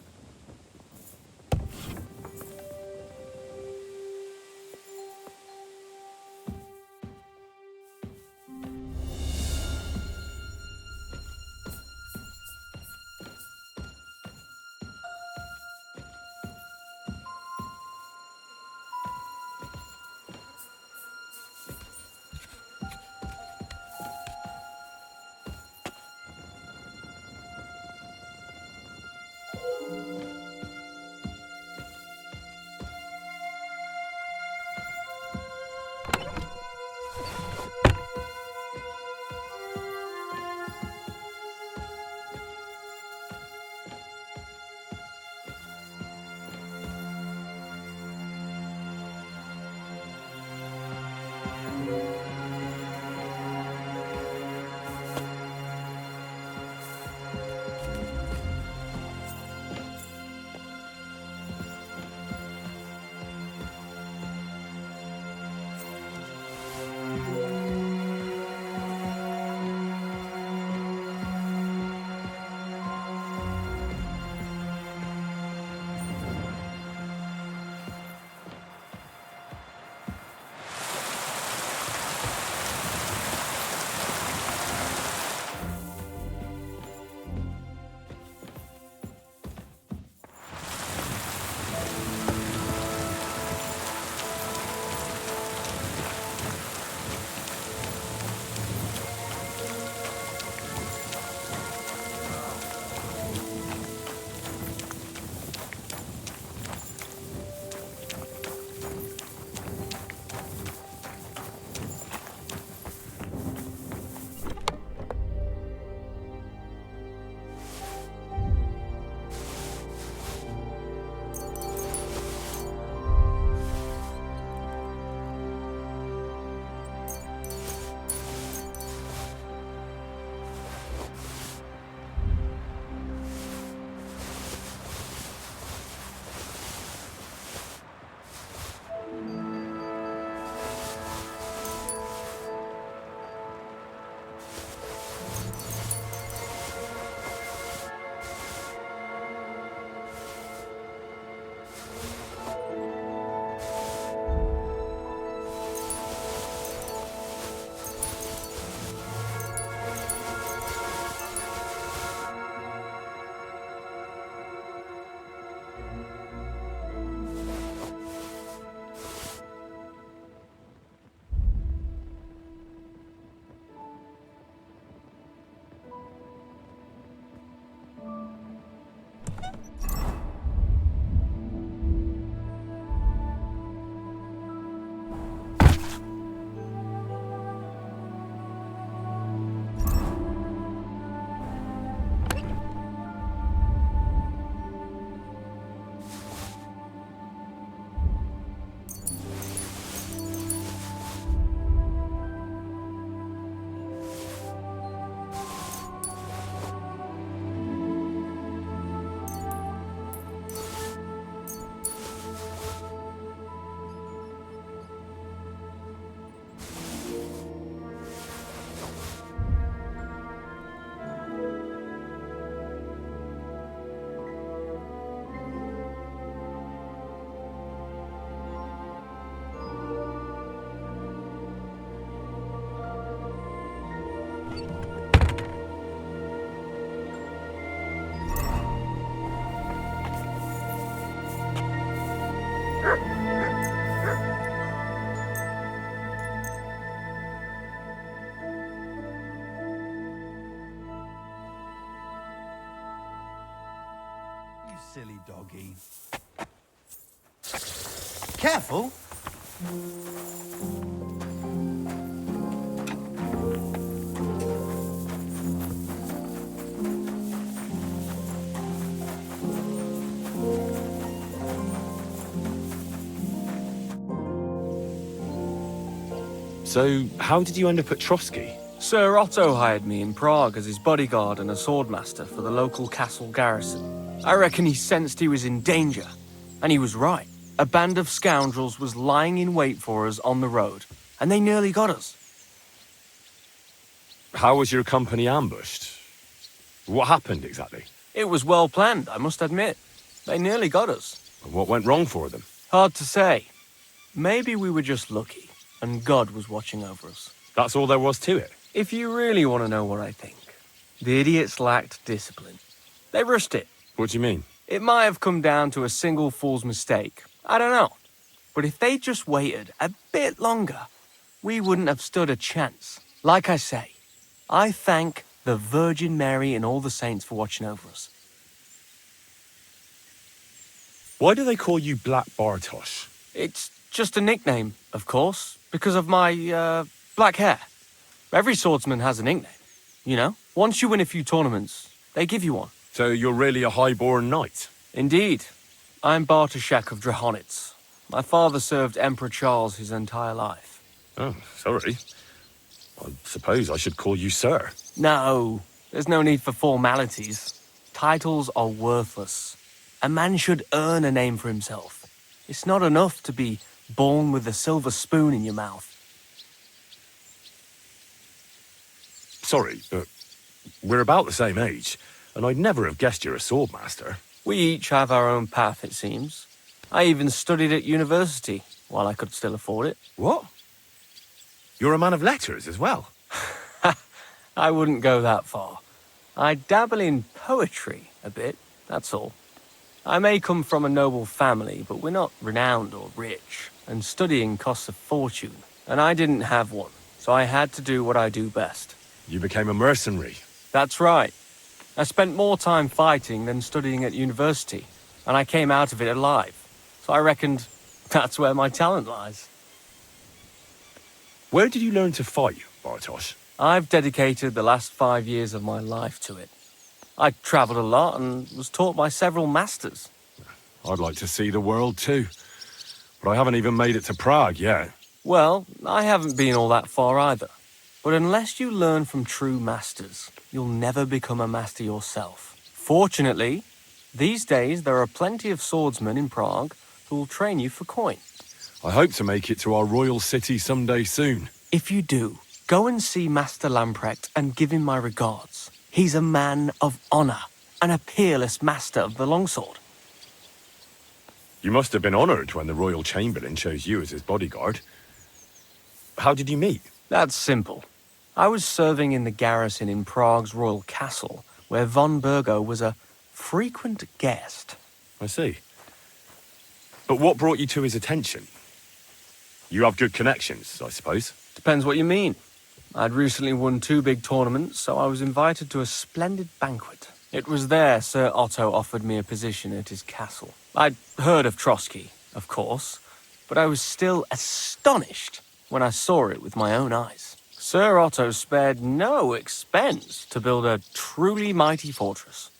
silly doggy. Careful! So, how did you end up at Trotsky? Sir Otto hired me in Prague as his bodyguard and a swordmaster for the local castle garrison. I reckon he sensed he was in danger. And he was right. A band of scoundrels was lying in wait for us on the road, and they nearly got us. How was your company ambushed? What happened exactly? It was well planned, I must admit. They nearly got us. And what went wrong for them? Hard to say. Maybe we were just lucky, and God was watching over us. That's all there was to it? If you really want to know what I think, the idiots lacked discipline. They rushed it. What do you mean? It might have come down to a single fool's mistake. I don't know. But if they just waited a bit longer, we wouldn't have stood a chance. Like I say, I thank the Virgin Mary and all the saints for watching over us. Why do they call you Black Bartosz? It's just a nickname, of course, because of my, black hair. Every swordsman has a nickname, you know? Once you win a few tournaments, they give you one. So you're really a high-born knight? Indeed. I'm Bartoszek of Drahonitz. My father served Emperor Charles his entire life. Oh, sorry. I suppose I should call you Sir. No, there's no need for formalities. Titles are worthless. A man should earn a name for himself. It's not enough to be born with a silver spoon in your mouth. Sorry, but we're about the same age, and I'd never have guessed you're a swordmaster. We each have our own path, it seems. I even studied at university, while I could still afford it. What? You're a man of letters as well? I wouldn't go that far. I dabble in poetry a bit, that's all. I may come from a noble family, but we're not renowned or rich, and studying costs a fortune, and I didn't have one, so I had to do what I do best. You became a mercenary. That's right. I spent more time fighting than studying at university, and I came out of it alive. So I reckoned that's where my talent lies. Where did you learn to fight, Bartosz? I've dedicated the last 5 years of my life to it. I travelled a lot and was taught by several masters. I'd like to see the world too, but I haven't even made it to Prague yet. Well, I haven't been all that far either. But unless you learn from true masters, you'll never become a master yourself. Fortunately, these days there are plenty of swordsmen in Prague who'll train you for coin. I hope to make it to our royal city someday soon. If you do, go and see Master Lamprecht and give him my regards. He's a man of honour and a peerless master of the longsword. You must have been honoured when the royal chamberlain chose you as his bodyguard. How did you meet? That's simple. I was serving in the garrison in Prague's royal castle, where von Burgo was a frequent guest. I see. But what brought you to his attention? You have good connections, I suppose. Depends what you mean. I'd recently won 2 big tournaments, so I was invited to a splendid banquet. It was there Sir Otto offered me a position at his castle. I'd heard of Trotsky, of course, but I was still astonished when I saw it with my own eyes. Sir Otto spared no expense to build a truly mighty fortress.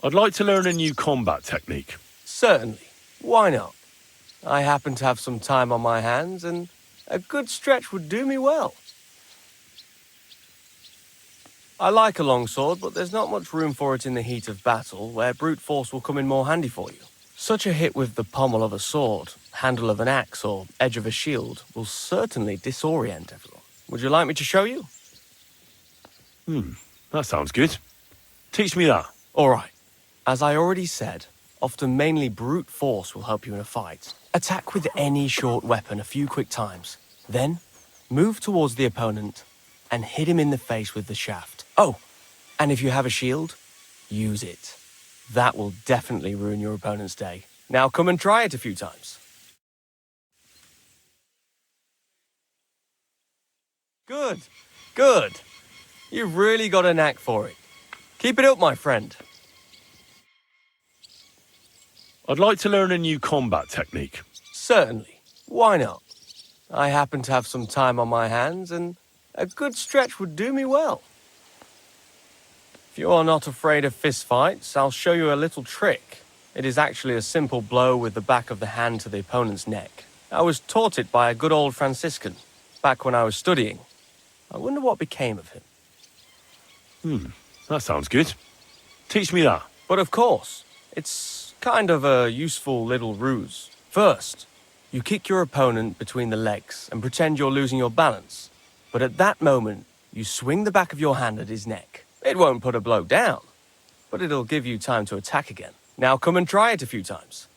I'd like to learn a new combat technique. Certainly. Why not? I happen to have some time on my hands, and a good stretch would do me well. I like a longsword, but there's not much room for it in the heat of battle, where brute force will come in more handy for you. Such a hit with the pommel of a sword, handle of an axe, or edge of a shield will certainly disorient everyone. Would you like me to show you? That sounds good. Teach me that. All right. As I already said, often mainly brute force will help you in a fight. Attack with any short weapon a few quick times. Then, move towards the opponent and hit him in the face with the shaft. Oh, and if you have a shield, use it. That will definitely ruin your opponent's day. Now come and try it a few times. Good, good. You've really got a knack for it. Keep it up, my friend. I'd like to learn a new combat technique. Certainly. Why not? I happen to have some time on my hands, and a good stretch would do me well. If you are not afraid of fistfights, I'll show you a little trick. It is actually a simple blow with the back of the hand to the opponent's neck. I was taught it by a good old Franciscan, back when I was studying. I wonder what became of him. That sounds good. Teach me that. But of course, it's kind of a useful little ruse. First, you kick your opponent between the legs and pretend you're losing your balance. But at that moment, you swing the back of your hand at his neck. It won't put a blow down, but it'll give you time to attack again. Now come and try it a few times.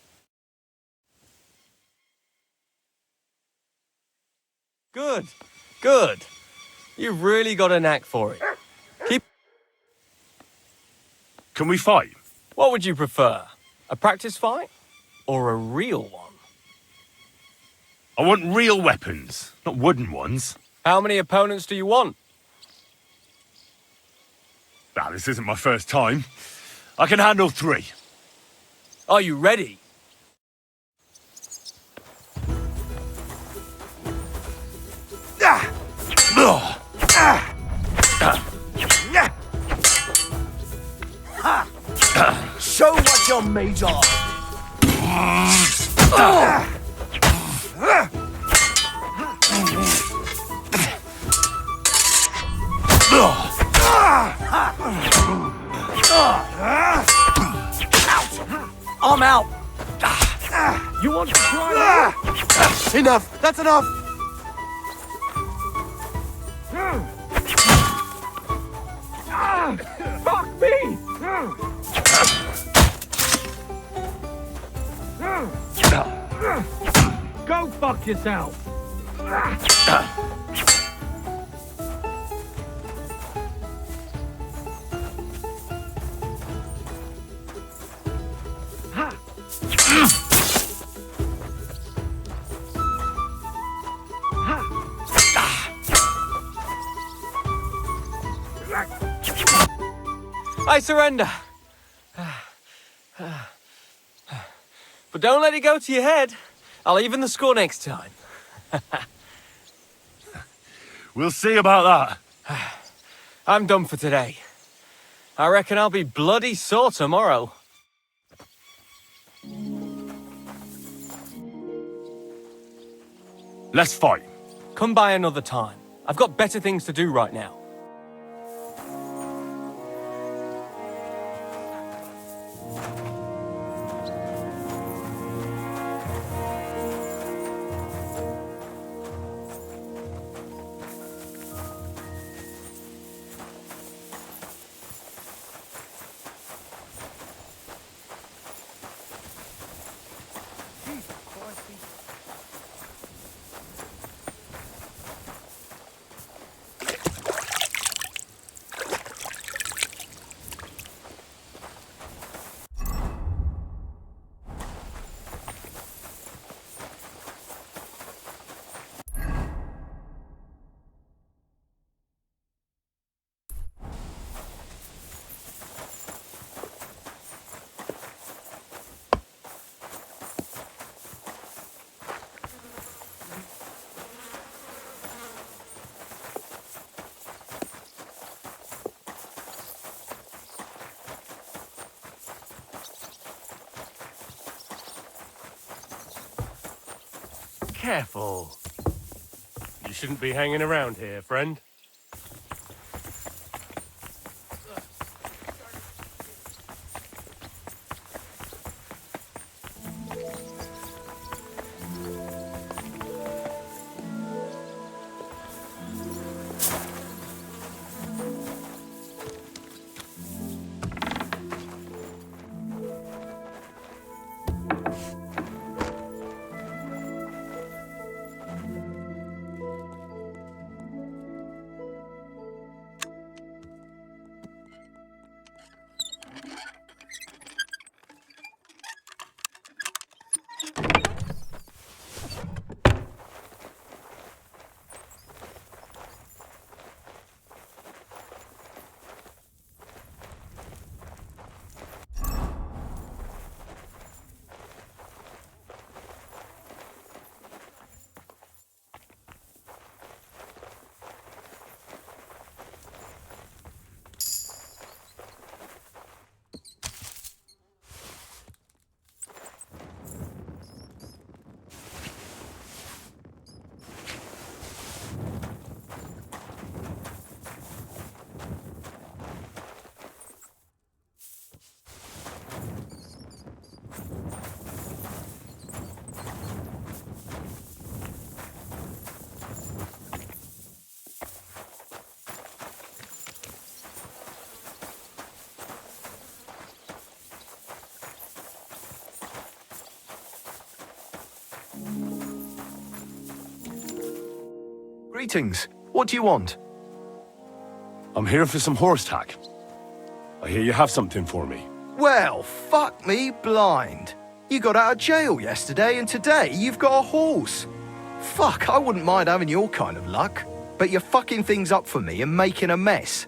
Good, good. You've really got a knack for it. Keep... Can we fight? What would you prefer? A practice fight? Or a real one? I want real weapons, not wooden ones. How many opponents do you want? Ah, this isn't my first time. I can handle 3. Are you ready? Show what you're made of! I'm out! You want to try? Enough! That's enough! Fuck me! Go fuck yourself! I surrender. But don't let it go to your head. I'll even the score next time. We'll see about that. I'm done for today. I reckon I'll be bloody sore tomorrow. Let's fight. Come by another time. I've got better things to do right now. Careful. You shouldn't be hanging around here, friend. Greetings. What do you want? I'm here for some horse tack. I hear you have something for me. Well, fuck me blind. You got out of jail yesterday and today you've got a horse. Fuck, I wouldn't mind having your kind of luck. But you're fucking things up for me and making a mess.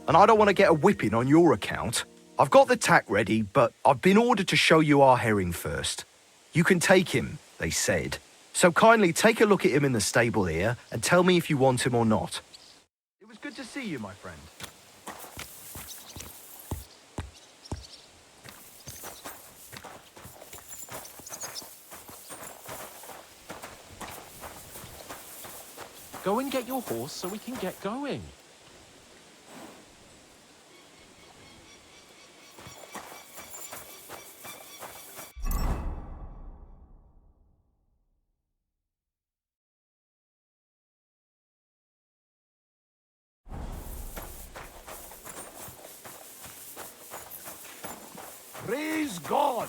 And I don't want to get a whipping on your account. I've got the tack ready, but I've been ordered to show you our herring first. You can take him, they said. So kindly take a look at him in the stable here and tell me if you want him or not. It was good to see you, my friend. Go and get your horse so we can get going. Praise God!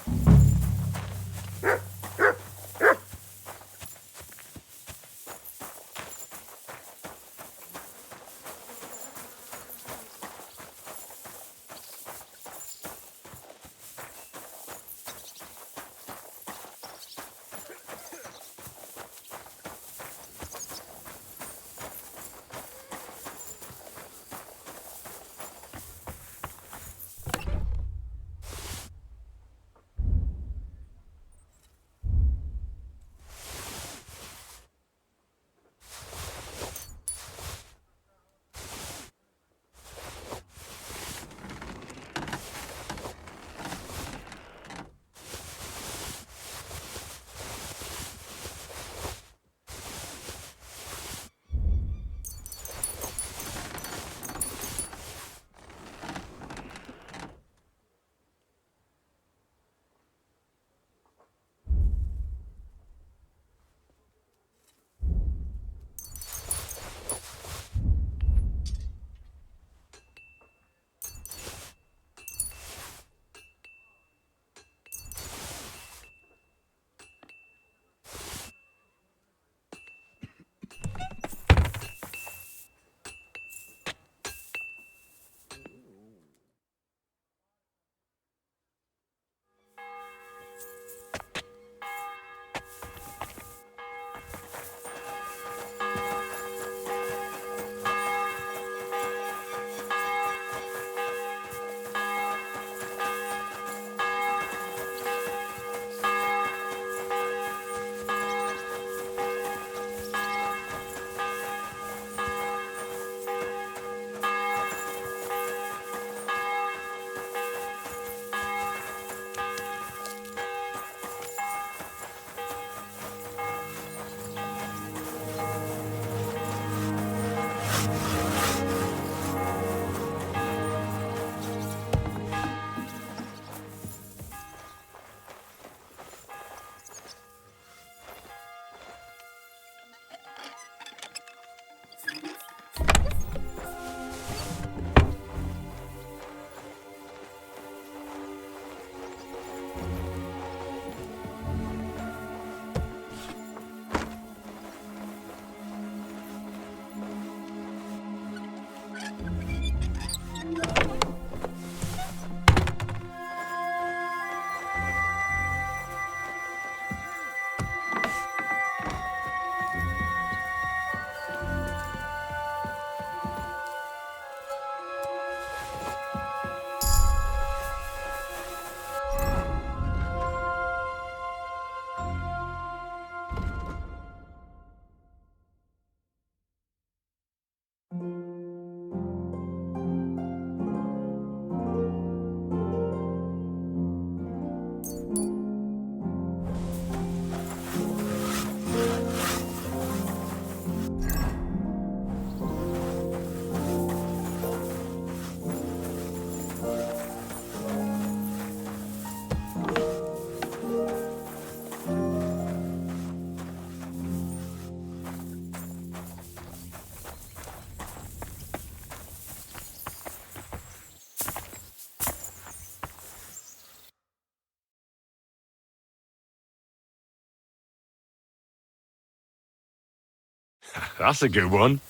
That's a good one.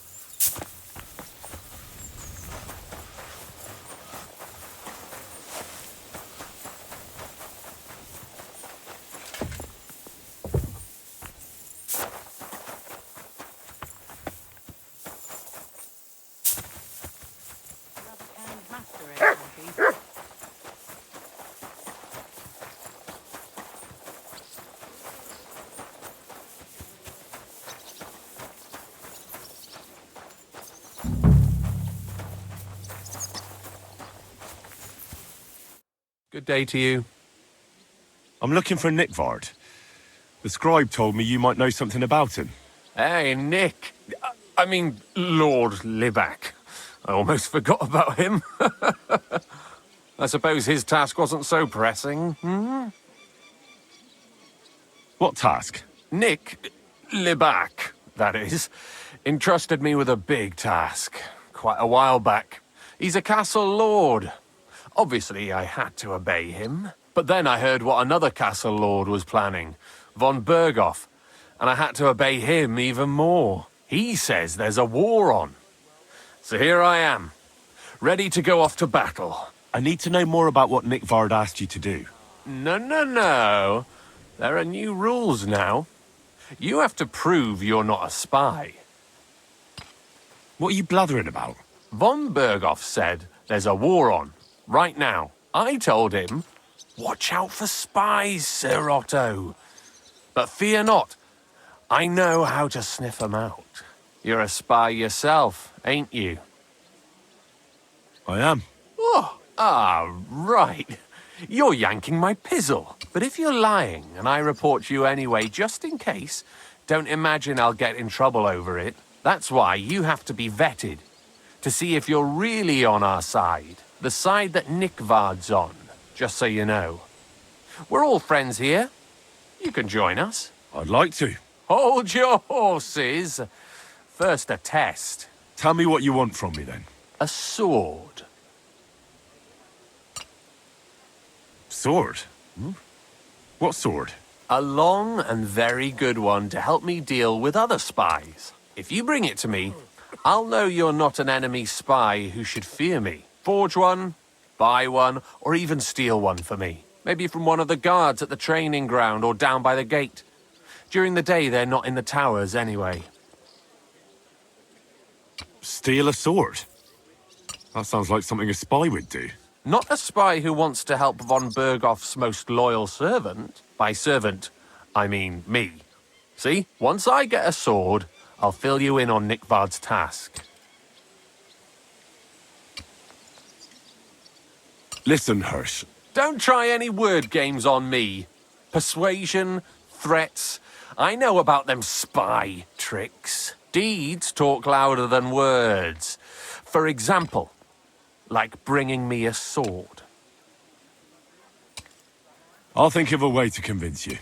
Good day to you. I'm looking for Nick Vard. The scribe told me you might know something about him. Hey, Nick. I mean, Lord Libac. I almost forgot about him. I suppose his task wasn't so pressing, hmm? What task? Nick Libac, that is, entrusted me with a big task quite a while back. He's a castle lord. Obviously, I had to obey him. But then I heard what another castle lord was planning, von Berghoff, and I had to obey him even more. He says there's a war on. So here I am, ready to go off to battle. I need to know more about what Nick Vard asked you to do. No. There are new rules now. You have to prove you're not a spy. What are you blathering about? Von Berghoff said there's a war on, right now. I told him, watch out for spies, Sir Otto. But fear not, I know how to sniff them out. You're a spy yourself, ain't you? I am. Oh, right. You're yanking my pizzle. But if you're lying and I report you anyway, just in case, don't imagine I'll get in trouble over it. That's why you have to be vetted, to see if you're really on our side. The side that Nick Vard's on, just so you know. We're all friends here. You can join us. I'd like to. Hold your horses. First a test. Tell me what you want from me, then. A sword. Sword? What sword? A long and very good one to help me deal with other spies. If you bring it to me, I'll know you're not an enemy spy who should fear me. Forge one, buy one, or even steal one for me. Maybe from one of the guards at the training ground or down by the gate. During the day, they're not in the towers anyway. Steal a sword? That sounds like something a spy would do. Not a spy who wants to help von Berghoff's most loyal servant. By servant, I mean me. See, once I get a sword, I'll fill you in on Nick Vard's task. Listen, Hirsch. Don't try any word games on me. Persuasion, threats, I know about them spy tricks. Deeds talk louder than words. For example, like bringing me a sword. I'll think of a way to convince you.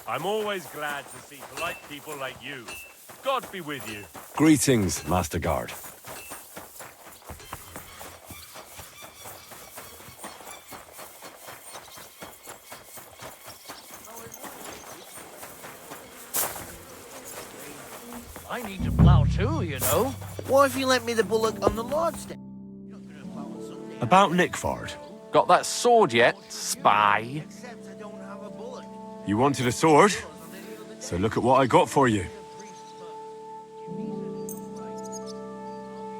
I'm always glad to see polite people like you. God be with you. Greetings, Master Guard. I need to plow too, you know. Why have you lent me the bullock on the Lord's Day? About Nickford. Got that sword yet, spy? You wanted a sword? So look at what I got for you.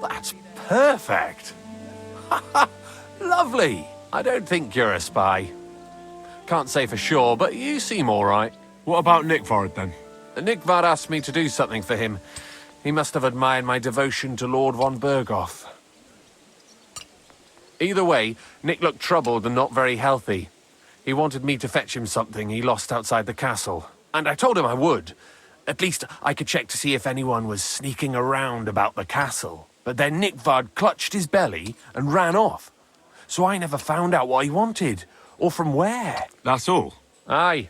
That's perfect. Lovely. I don't think you're a spy. Can't say for sure, but you seem all right. What about Nickford, then? Nickvard asked me to do something for him. He must have admired my devotion to Lord von Berghoff. Either way, Nick looked troubled and not very healthy. He wanted me to fetch him something he lost outside the castle, and I told him I would. At least I could check to see if anyone was sneaking around about the castle. But then Nickvard clutched his belly and ran off. So I never found out what he wanted, or from where. That's all? Aye.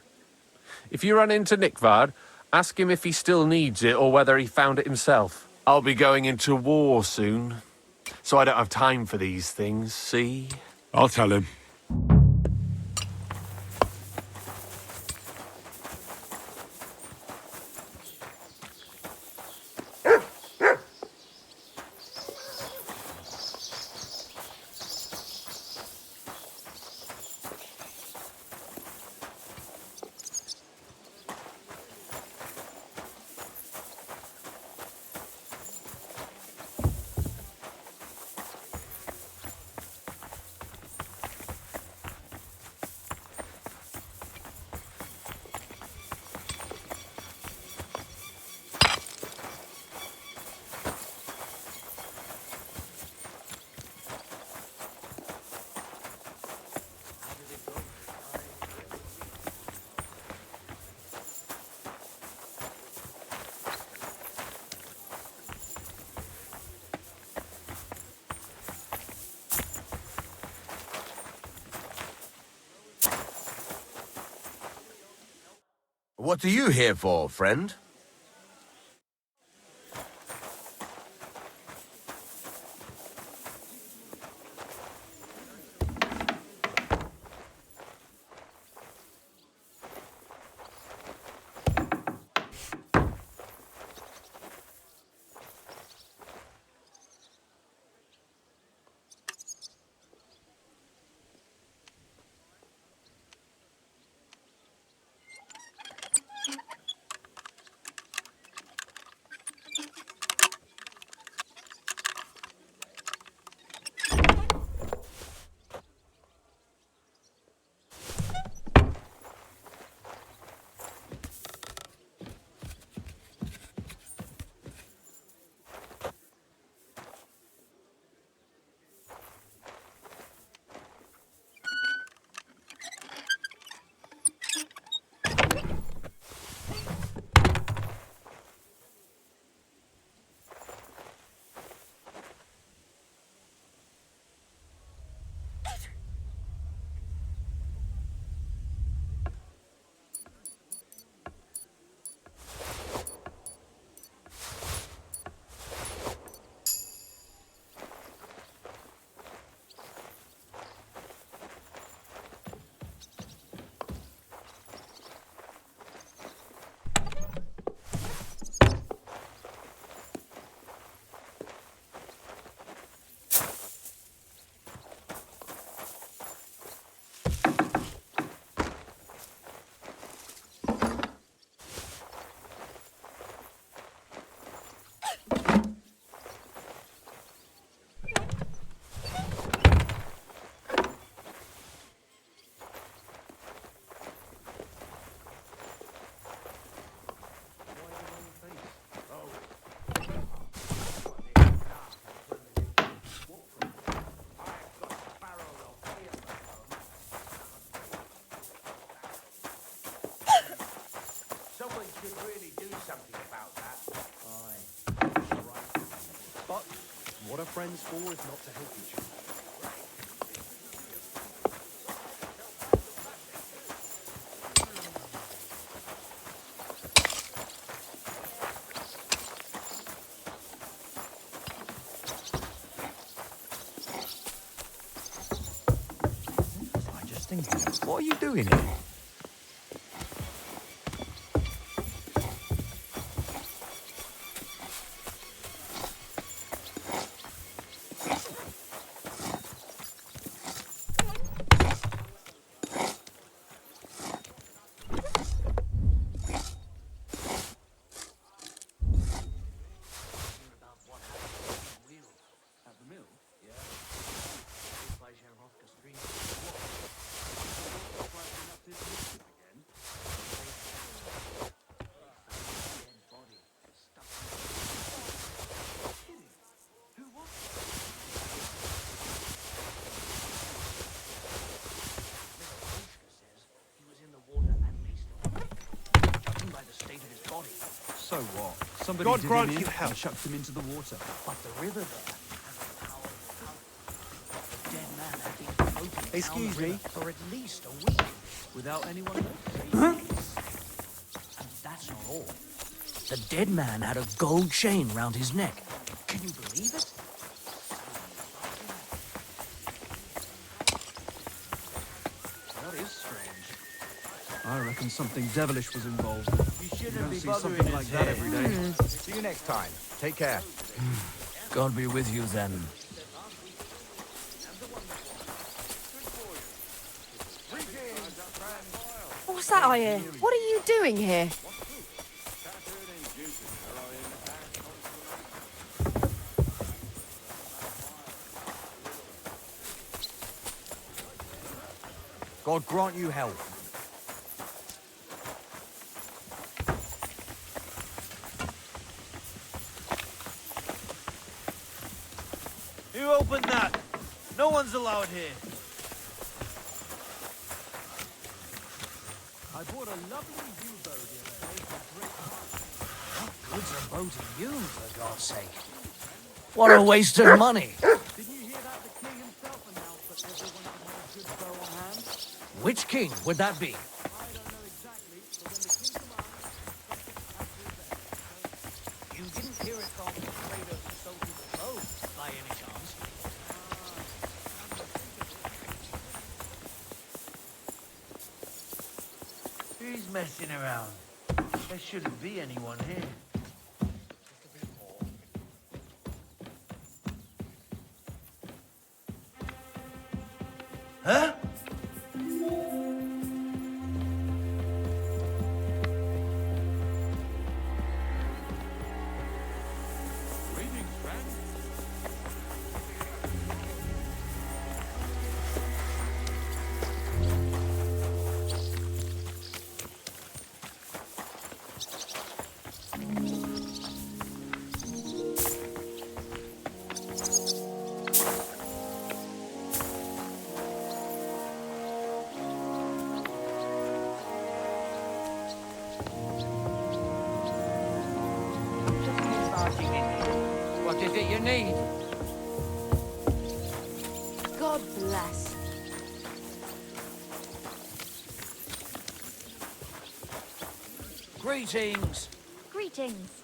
If you run into Nickvard, ask him if he still needs it or whether he found it himself. I'll be going into war soon, so I don't have time for these things, see? I'll tell him. What are you here for, friend? Someone should really do something about that. Aye. Right. But what are friends for if not to help each other? What are you doing here? Somebody God did grant him in you help. and chucked him into the water. But the river there has a powerful current. The dead man had been floating down the Excuse me? river for at least a week without anyone noticing. And that's not all. The dead man had a gold chain round his neck. Can you believe it? That is strange. I reckon something devilish was involved. You You shouldn't don't be see bothering something us like that here. every day. See you next time. Take care. God be with you then. What's that I hear? What are you doing here? God grant you health. Who opened that? No one's allowed here. I bought a lovely U-boat the other day for great price. What good's a boat to you, for God's sake? What a waste of money! Didn't you hear that the king himself announced that everyone should have a good bow on hand? Which king would that be? I don't know exactly, but when the king commands, You didn't hear it from Kratos who sold you the bow, by any chance? who's messing around? There shouldn't be anyone here. Huh? What is it you need? God bless. Greetings! Greetings.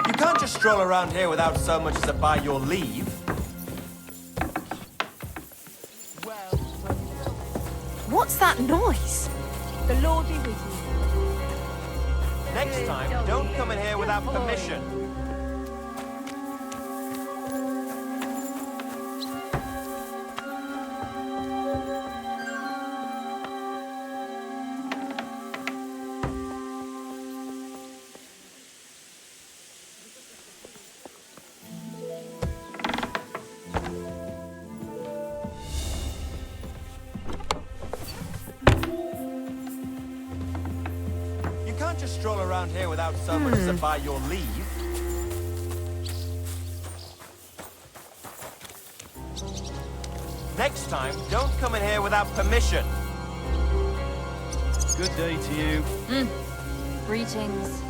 You can't just stroll around here without so much as a by your leave. What's that noise? The Lord be with you. Next time, don't come in here without permission. You can't just stroll around here without so much as a by your leave. Next time, don't come in here without permission. Good day to you. Greetings.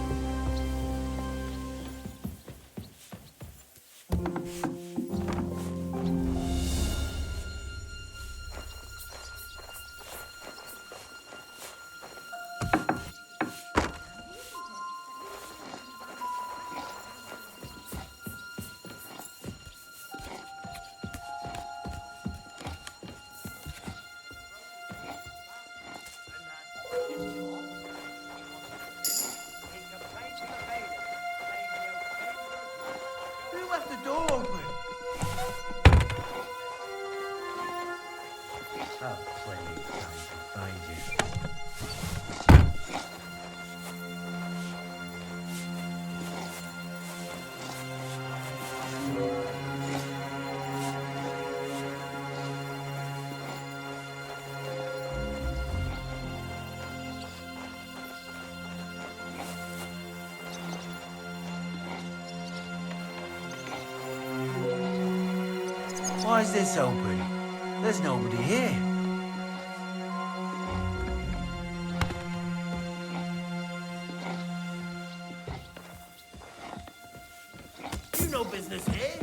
Why is this open? There's nobody here. You no business here.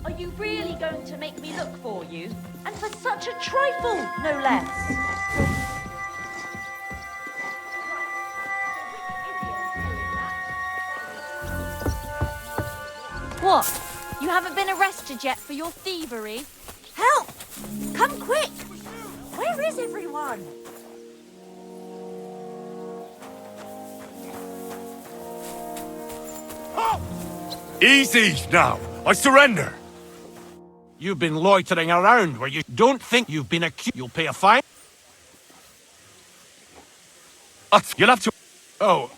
Are you really going to make me look for you? And for such a trifle, no less. What? You haven't been arrested yet for your thievery? Help! Come quick! Where is everyone? Easy now. I surrender. You've been loitering around where you don't think you've been accused. You'll pay a fine. You'll have to... Oh,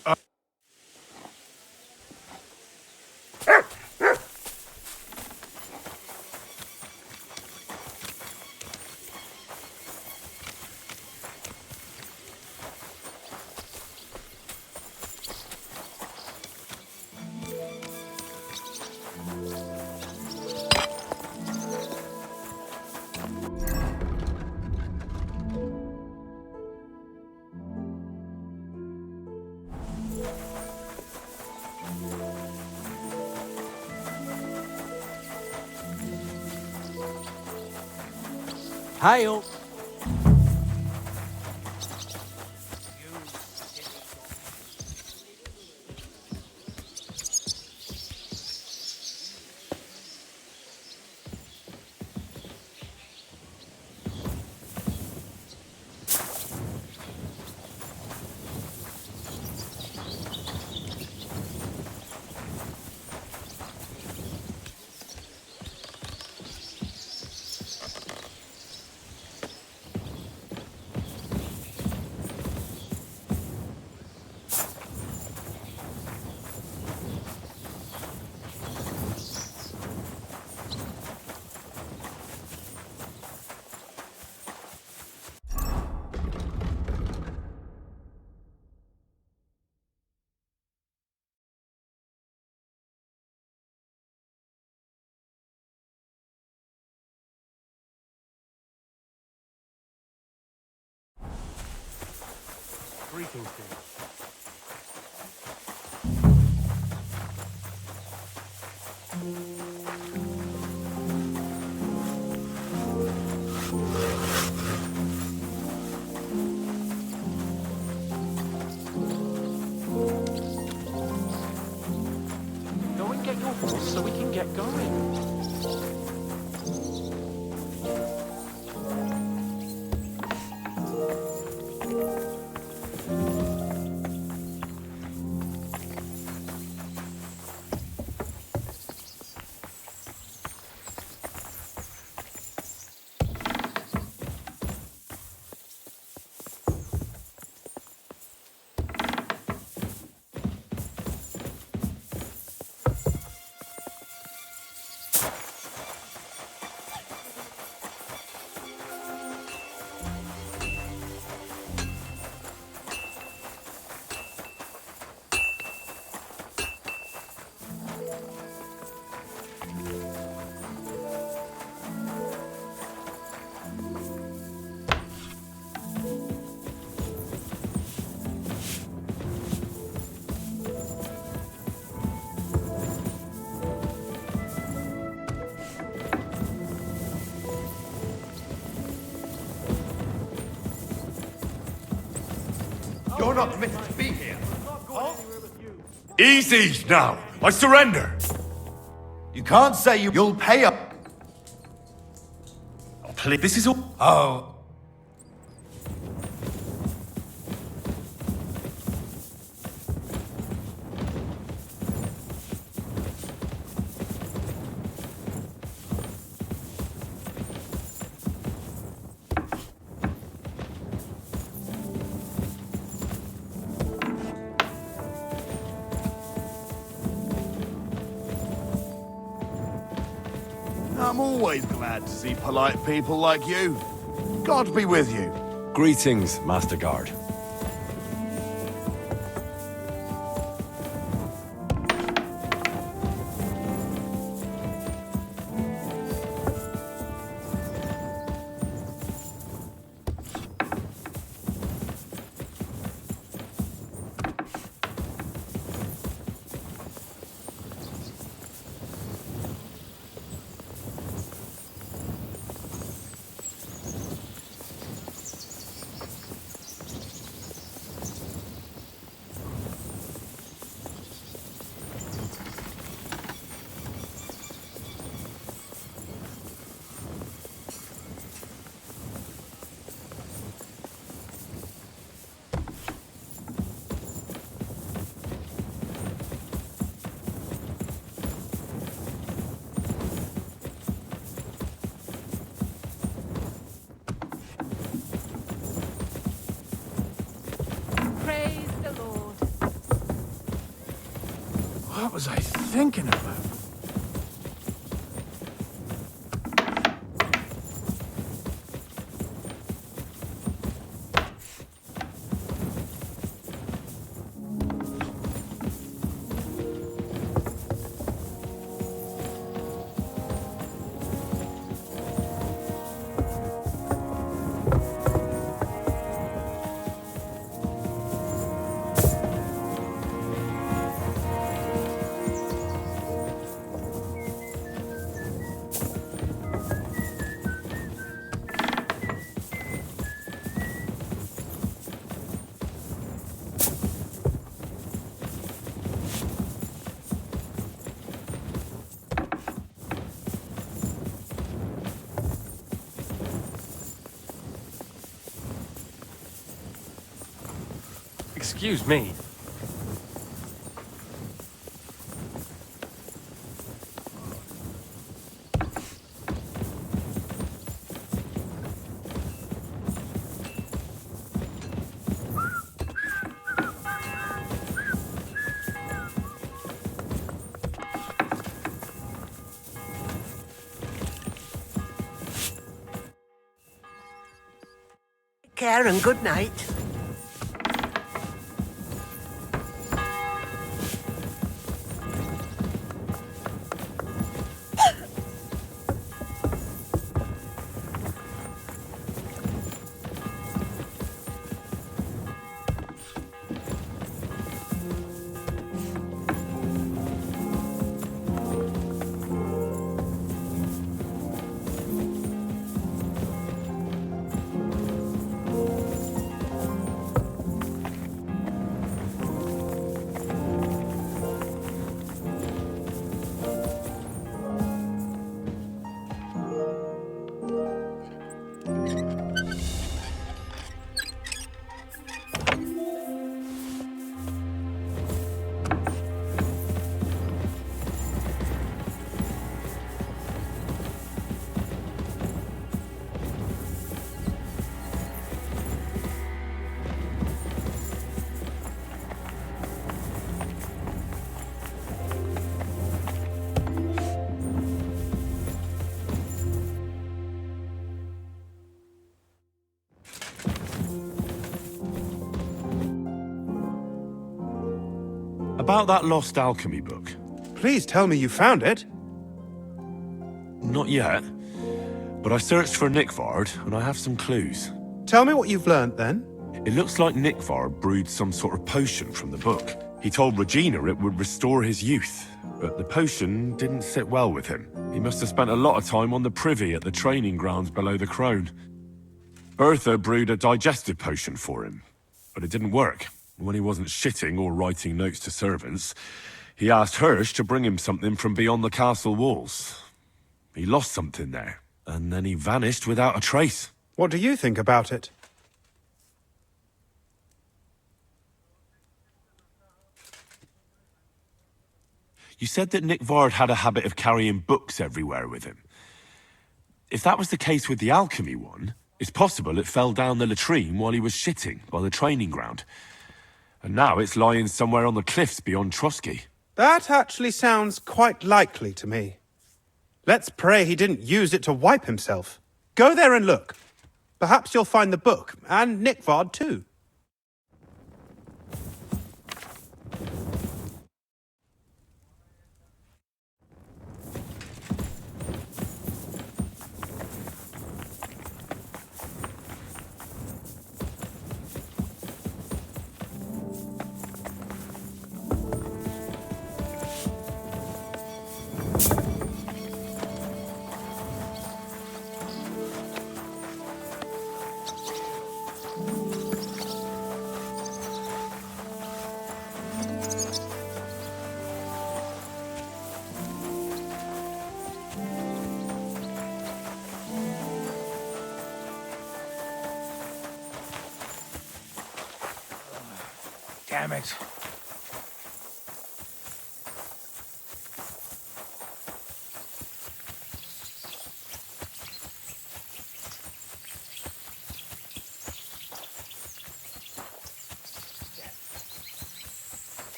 Hail. greetings, King. You're not permitted to be here. Easy now! I surrender! You can't say you'll pay up. Oh, please, this is all... Oh. I'm always glad to see polite people like you. God be with you. Greetings, Master Guard. Praise the Lord. What was I thinking about? Excuse me. Take care and good night. About that lost alchemy book. Please tell me you found it. Not yet. But I searched for Nickvard, and I have some clues. Tell me what you've learnt then. It looks like Nickvard brewed some sort of potion from the book. He told Regina it would restore his youth, but the potion didn't sit well with him. He must have spent a lot of time on the privy at the training grounds below the Crone. Bertha brewed a digestive potion for him, but it didn't work. When he wasn't shitting or writing notes to servants, he asked Hirsch to bring him something from beyond the castle walls. He lost something there, and then he vanished without a trace. What do you think about it? You said that Nick Vard had a habit of carrying books everywhere with him. If that was the case with the alchemy one, it's possible it fell down the latrine while he was shitting by the training ground. And now it's lying somewhere on the cliffs beyond Trotsky. That actually sounds quite likely to me. Let's pray he didn't use it to wipe himself. Go there and look. Perhaps you'll find the book, and Nick Vard too. Damn it.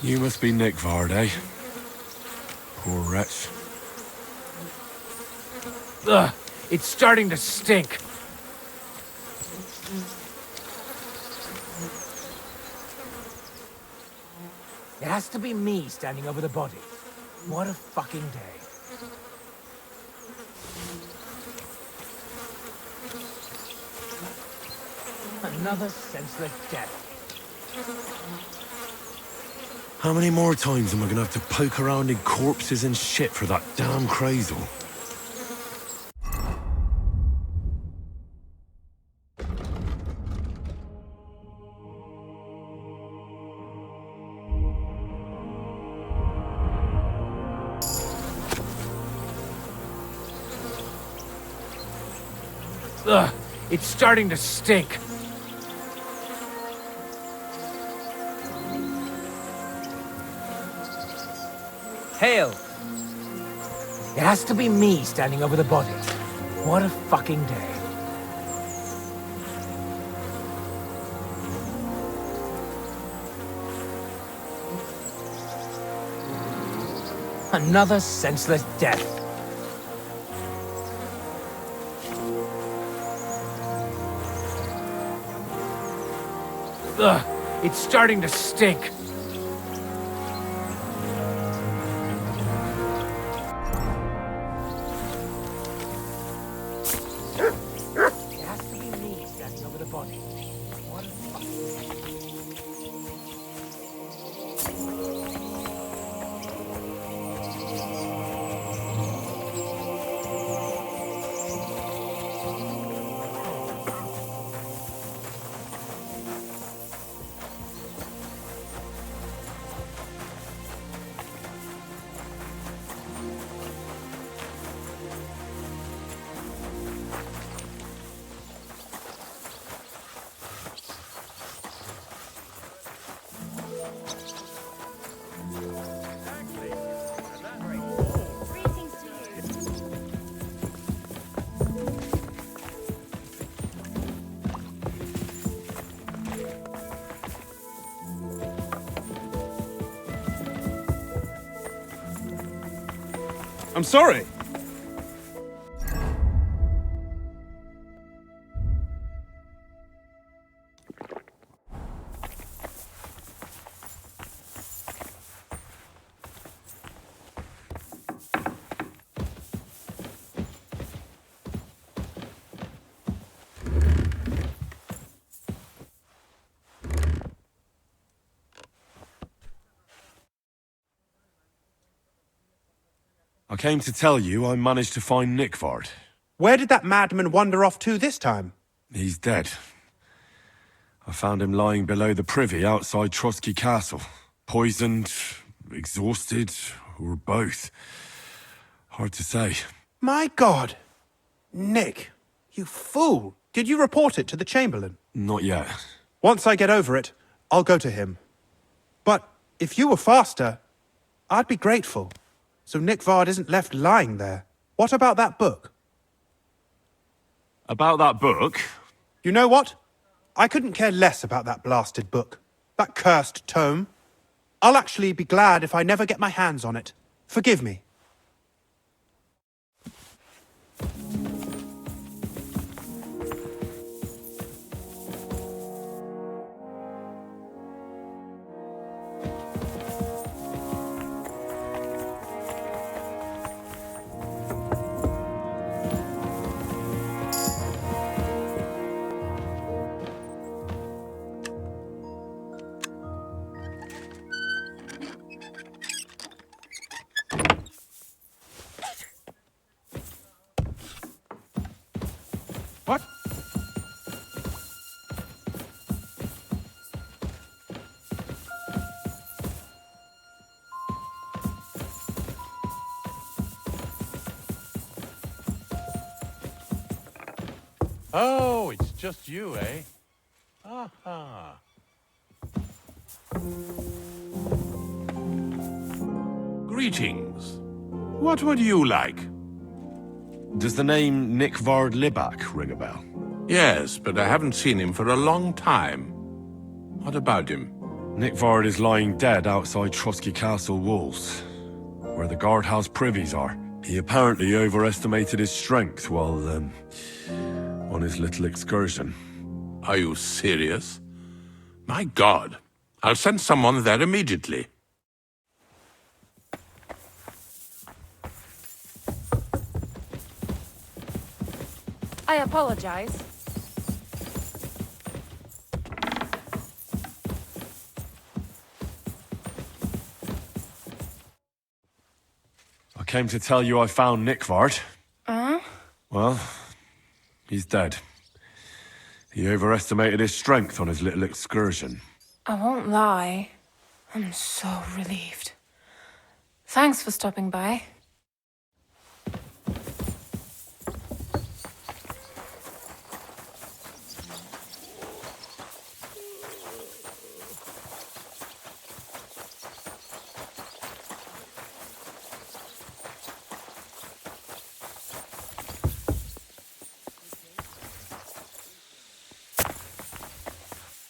You must be Nick Vard, eh? Poor wretch. Ugh, it's starting to stink. It has to be me standing over the body. What a fucking day. Another senseless death. How many more times am I gonna have to poke around in corpses and shit for that damn cradle? Ugh, it's starting to stink. Hail! It has to be me standing over the body. What a fucking day. Another senseless death. Ugh, it's starting to stink. It has to be me standing over the body. What a I'm sorry. I came to tell you I managed to find Nick Vard. Where did that madman wander off to this time? He's dead. I found him lying below the privy outside Trotsky Castle. Poisoned, exhausted, or both. Hard to say. My God! Nick, you fool! Did you report it to the Chamberlain? Not yet. Once I get over it, I'll go to him. But if you were faster, I'd be grateful. So Nick Vard isn't left lying there. What about that book? About that book? You know what? I couldn't care less about that blasted book. That cursed tome. I'll actually be glad if I never get my hands on it. Forgive me. What? Oh, it's just you, eh? Aha. Greetings. What would you like? Does the name Nick Vard Libak ring a bell? Yes, but I haven't seen him for a long time. What about him? Nick Vard is lying dead outside Trotsky Castle walls, where the guardhouse privies are. He apparently overestimated his strength while, on his little excursion. Are you serious? My God. I'll send someone there immediately. I apologize. I came to tell you I found Nick Vard. Well, he's dead. He overestimated his strength on his little excursion. I won't lie. I'm so relieved. Thanks for stopping by.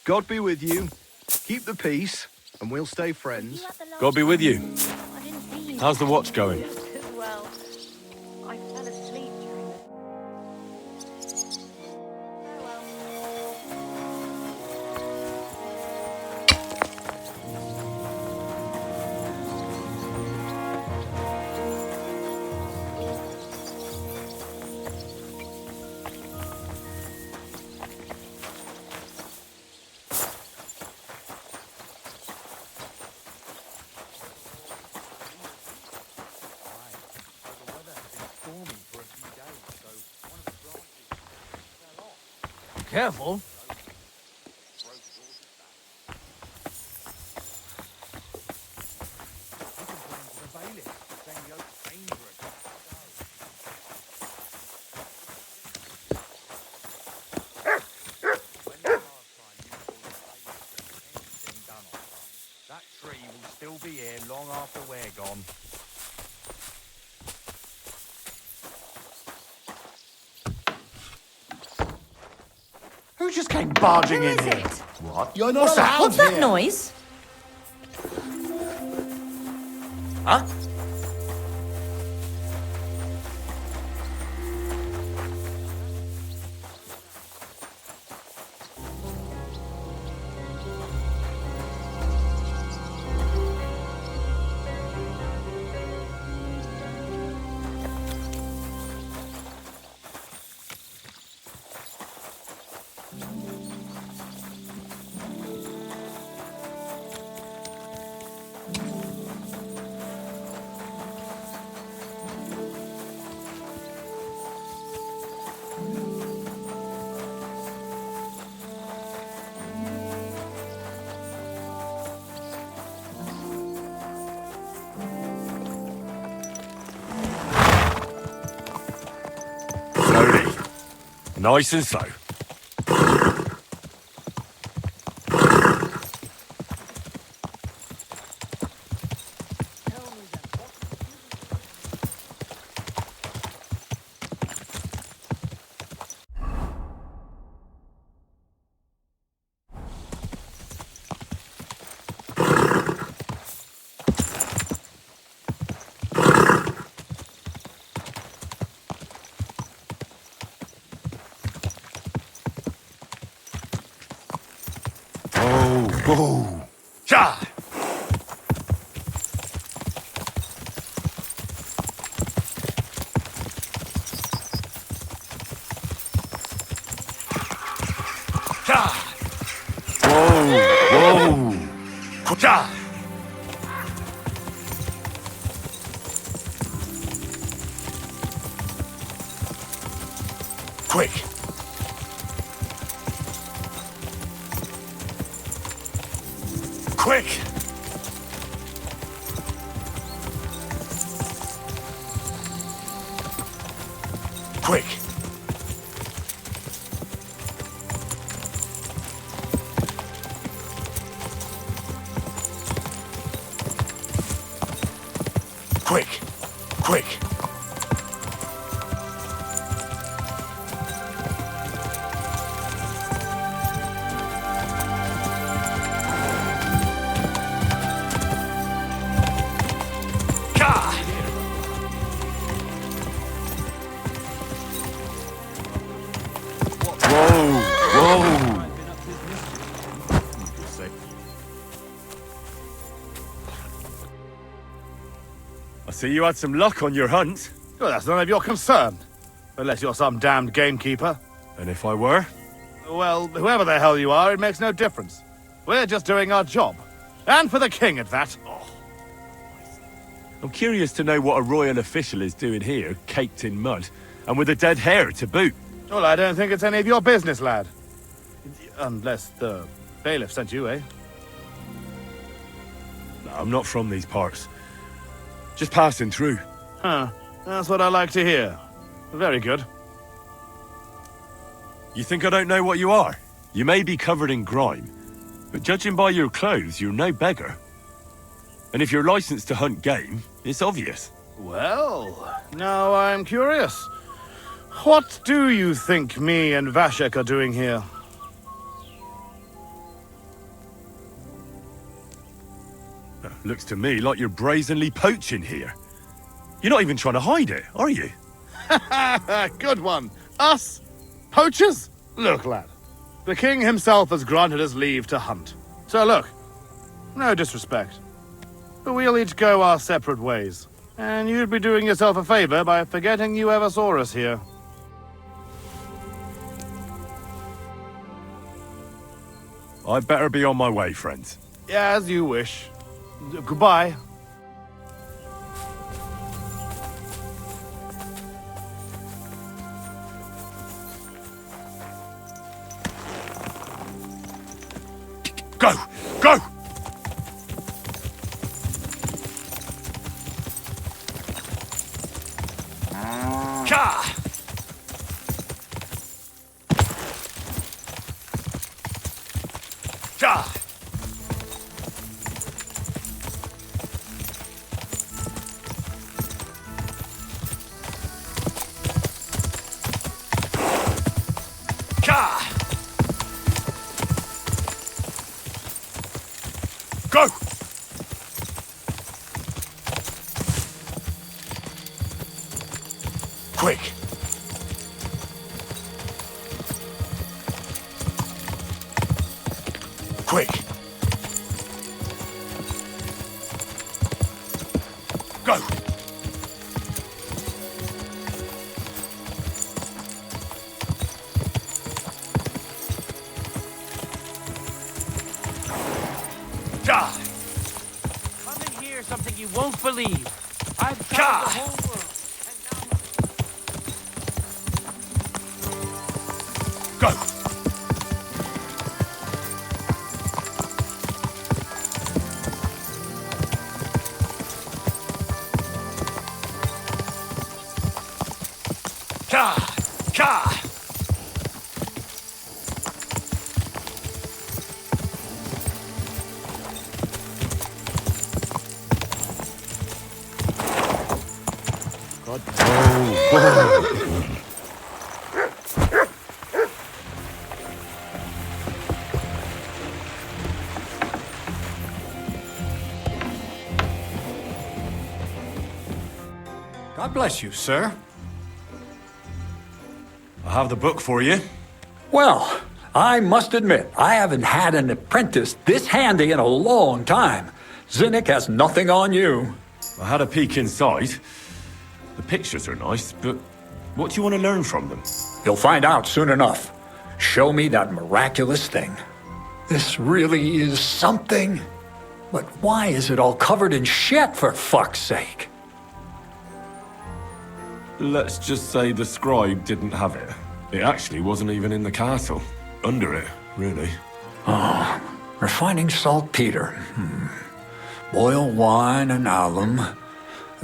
God be with you. Keep the peace, and we'll stay friends. God be with you. How's the watch going? Well, I fell asleep during the... Careful. That tree will still be here long after we're gone. Who just came barging in here? What? You're not allowed What's that here. noise? Huh? Nice and slow. Whoa. Cha! Cha! Whoa! Cha! Quick! Quick! Quick! Quick! Quick! I see you had some luck on your hunt. Well, that's none of your concern. Unless you're some damned gamekeeper. And if I were? Well, whoever the hell you are, it makes no difference. We're just doing our job. And for the king at that. I'm curious to know what a royal official is doing here, caked in mud, and with a dead hare to boot. Well, I don't think it's any of your business, lad. Unless the bailiff sent you, eh? No, I'm not from these parts. Just passing through. Huh. That's what I like to hear. Very good. You think I don't know what you are? You may be covered in grime, but judging by your clothes, you're no beggar. And if you're licensed to hunt game, it's obvious. Well, now I'm curious. What do you think me and Vashek are doing here? Looks to me like you're brazenly poaching here. You're not even trying to hide it, are you? Good one. Us? Poachers? Look, lad. The king himself has granted us leave to hunt. So look, no disrespect, but we'll each go our separate ways. And you'd be doing yourself a favor by forgetting you ever saw us here. I'd better be on my way, friends. As you wish. Goodbye. Go! Go! Ka! Ka! Ka! Go! Quick! Quick! Go! Die! Come and hear something you won't believe. I've traveled the whole world. Go! Ka! Ka! God bless you, sir. I have the book for you. Well, I must admit, I haven't had an apprentice this handy in a long time. Zinnik has nothing on you. I had a peek inside. The pictures are nice, but what do you want to learn from them? You'll find out soon enough. Show me that miraculous thing. This really is something. But why is it all covered in shit, for fuck's sake? Let's just say the scribe didn't have it. It actually wasn't even in the castle. Under it, really. Oh, refining saltpeter. Boil wine and alum.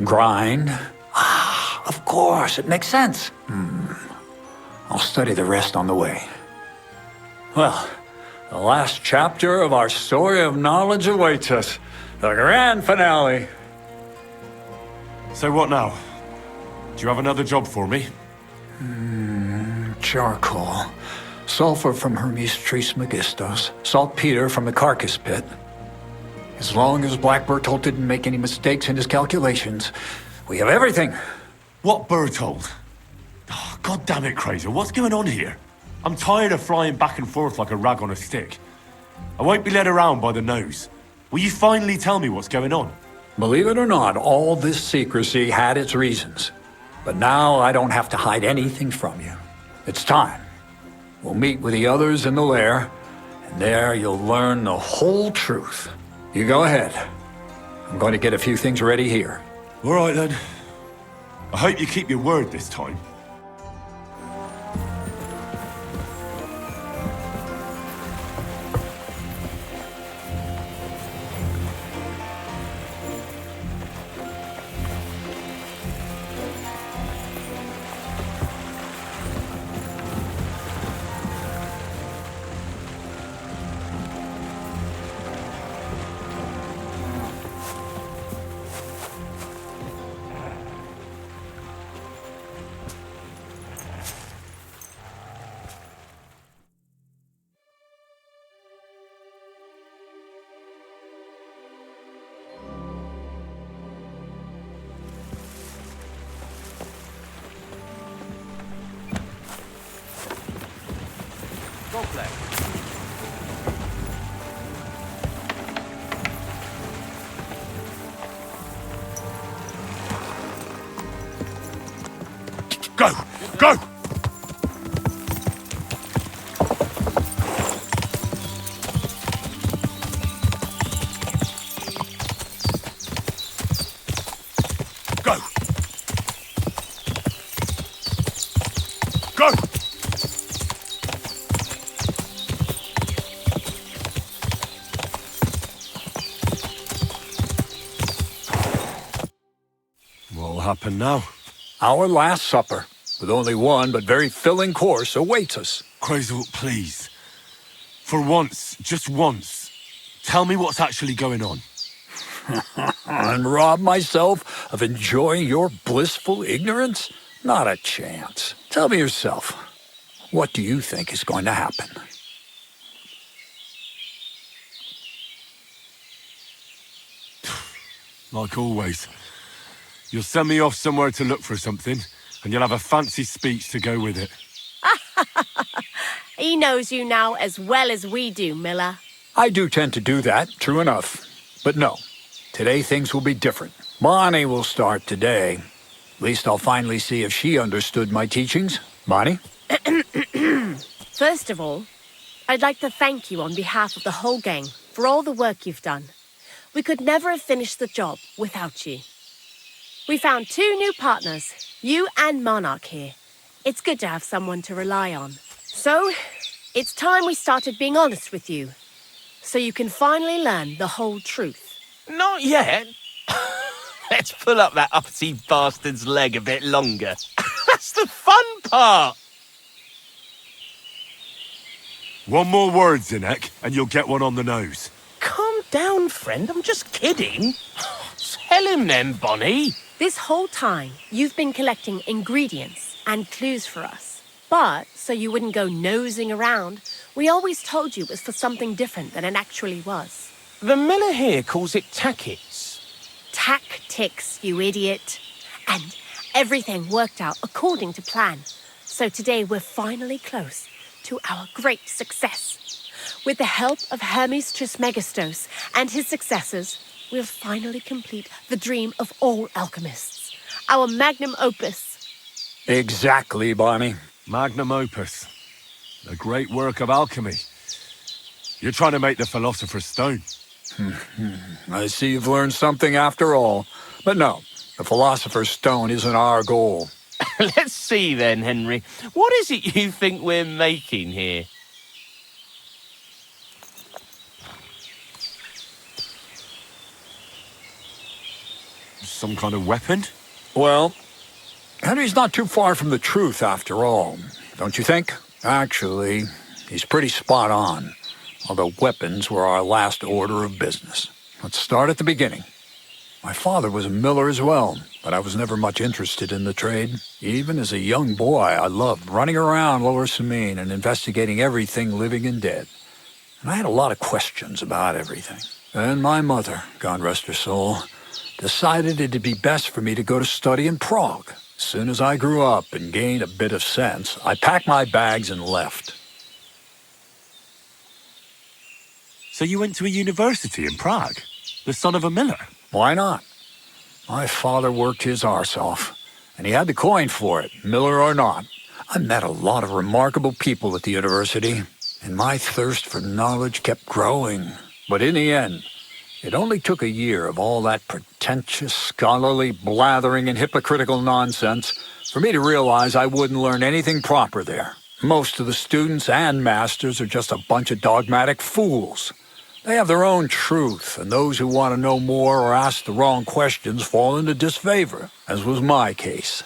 Grind. Ah, of course, it makes sense. I'll study the rest on the way. Well, the last chapter of our story of knowledge awaits us. The grand finale. So what now? Do you have another job for me? Charcoal. Sulfur from Hermes Trismegistos. Saltpeter from the carcass pit. As long as Black Bertolt didn't make any mistakes in his calculations, we have everything. What Bertolt? Oh, God damn it, Crazer, what's going on here? I'm tired of flying back and forth like a rag on a stick. I won't be led around by the nose. Will you finally tell me what's going on? Believe it or not, all this secrecy had its reasons. But now I don't have to hide anything from you. It's time. We'll meet with the others in the lair, and there you'll learn the whole truth. You go ahead. I'm going to get a few things ready here. All right, then. I hope you keep your word this time. Go play. Go! Go! Go! Go! What'll happen now? Our last supper, with only one but very filling course, awaits us. Crazel, please. For once, just once, tell me what's actually going on. And rob myself of enjoying your blissful ignorance? Not a chance. Tell me yourself, what do you think is going to happen? Like always. You'll send me off somewhere to look for something, and you'll have a fancy speech to go with it. He knows you now as well as we do, Miller. I do tend to do that, true enough. But no, today things will be different. Bonnie will start today. At least I'll finally see if she understood my teachings. Bonnie? First of all, I'd like to thank you on behalf of the whole gang for all the work you've done. We could never have finished the job without you. We found 2 new partners, you and Monarch here. It's good to have someone to rely on. So, it's time we started being honest with you, so you can finally learn the whole truth. Not yet. Let's pull up that uppity bastard's leg a bit longer. That's the fun part. One more word, Zinnek, and you'll get one on the nose. Calm down, friend. I'm just kidding. Tell him then, Bonnie. This whole time, you've been collecting ingredients and clues for us. But, so you wouldn't go nosing around, we always told you it was for something different than it actually was. The miller here calls it tackets. Tactics, you idiot. And everything worked out according to plan. So today we're finally close to our great success. With the help of Hermes Trismegistos and his successors, we'll finally complete the dream of all alchemists. Our magnum opus. Exactly, Bonnie. Magnum opus. A great work of alchemy. You're trying to make the Philosopher's Stone. I see you've learned something after all. But no, the Philosopher's Stone isn't our goal. Let's see then, Henry. What is it you think we're making here? Some kind of weapon? Well, Henry's not too far from the truth after all, don't you think? Actually, he's pretty spot on. Although weapons were our last order of business. Let's start at the beginning. My father was a miller as well, but I was never much interested in the trade. Even as a young boy, I loved running around Lower Samine and investigating everything living and dead. And I had a lot of questions about everything. Then my mother, God rest her soul, decided it'd be best for me to go to study in Prague. As soon as I grew up and gained a bit of sense, I packed my bags and left. So you went to a university in Prague? The son of a miller? Why not? My father worked his arse off, and he had the coin for it, miller or not. I met a lot of remarkable people at the university, and my thirst for knowledge kept growing. But in the end, it only took a year of all that pretentious, scholarly blathering and hypocritical nonsense for me to realize I wouldn't learn anything proper there. Most of the students and masters are just a bunch of dogmatic fools. They have their own truth, and those who want to know more or ask the wrong questions fall into disfavor, as was my case.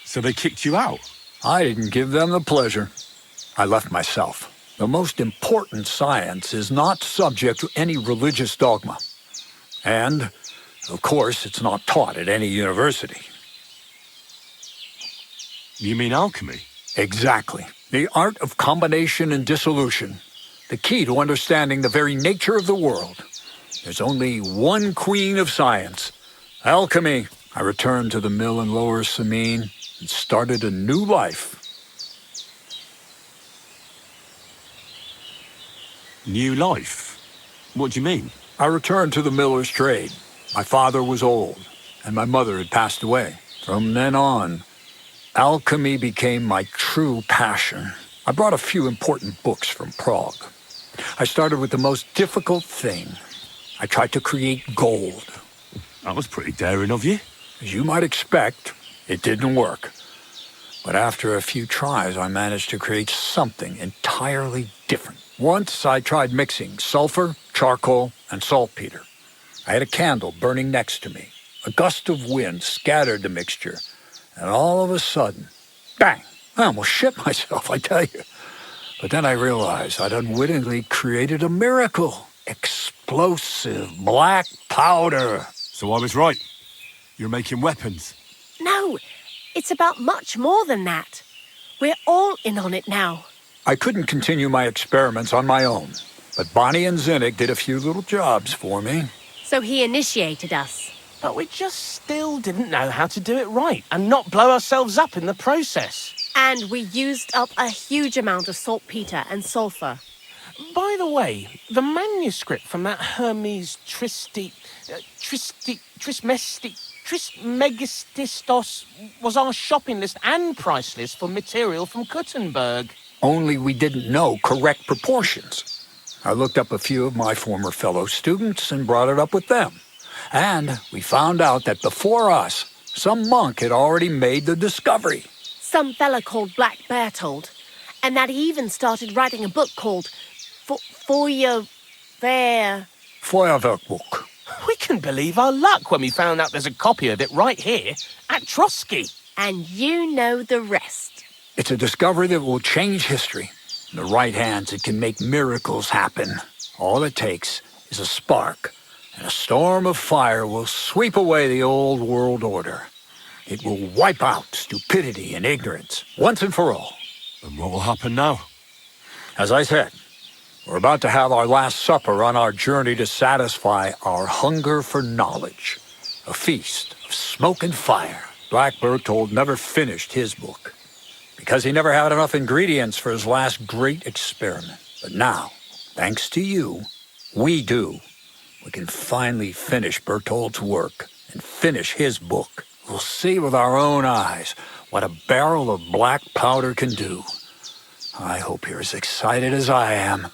So they kicked you out? I didn't give them the pleasure. I left myself. The most important science is not subject to any religious dogma. And, of course, it's not taught at any university. You mean alchemy? Exactly. The art of combination and dissolution. The key to understanding the very nature of the world. There's only one queen of science. Alchemy. I returned to the mill in Lower Samine and started a new life. New life? What do you mean? I returned to the miller's trade. My father was old, and my mother had passed away. From then on, alchemy became my true passion. I brought a few important books from Prague. I started with the most difficult thing. I tried to create gold. That was pretty daring of you. As you might expect, it didn't work. But after a few tries, I managed to create something entirely different. Once I tried mixing sulfur, charcoal, and saltpeter. I had a candle burning next to me. A gust of wind scattered the mixture, and all of a sudden, bang! I almost shit myself, I tell you. But then I realized I'd unwittingly created a miracle. Explosive black powder. So I was right. You're making weapons. No, it's about much more than that. We're all in on it now. I couldn't continue my experiments on my own, but Bonnie and Zinnik did a few little jobs for me. So he initiated us. But we just still didn't know how to do it right and not blow ourselves up in the process. And we used up a huge amount of saltpeter and sulfur. By the way, the manuscript from that Hermes Trismegistos was our shopping list and price list for material from Kuttenberg. Only we didn't know correct proportions. I looked up a few of my former fellow students and brought it up with them. And we found out that before us, some monk had already made the discovery. Some fella called Black Bertold. And that he even started writing a book called Feuerwerkbuch. We can believe our luck when we found out there's a copy of it right here at Trotsky. And you know the rest. It's a discovery that will change history. In the right hands, it can make miracles happen. All it takes is a spark, and a storm of fire will sweep away the old world order. It will wipe out stupidity and ignorance, once and for all. And what will happen now? As I said, we're about to have our last supper on our journey to satisfy our hunger for knowledge. A feast of smoke and fire. Black Berthold never finished his book, because he never had enough ingredients for his last great experiment. But now, thanks to you, we do. We can finally finish Berthold's work and finish his book. We'll see with our own eyes what a barrel of black powder can do. I hope you're as excited as I am.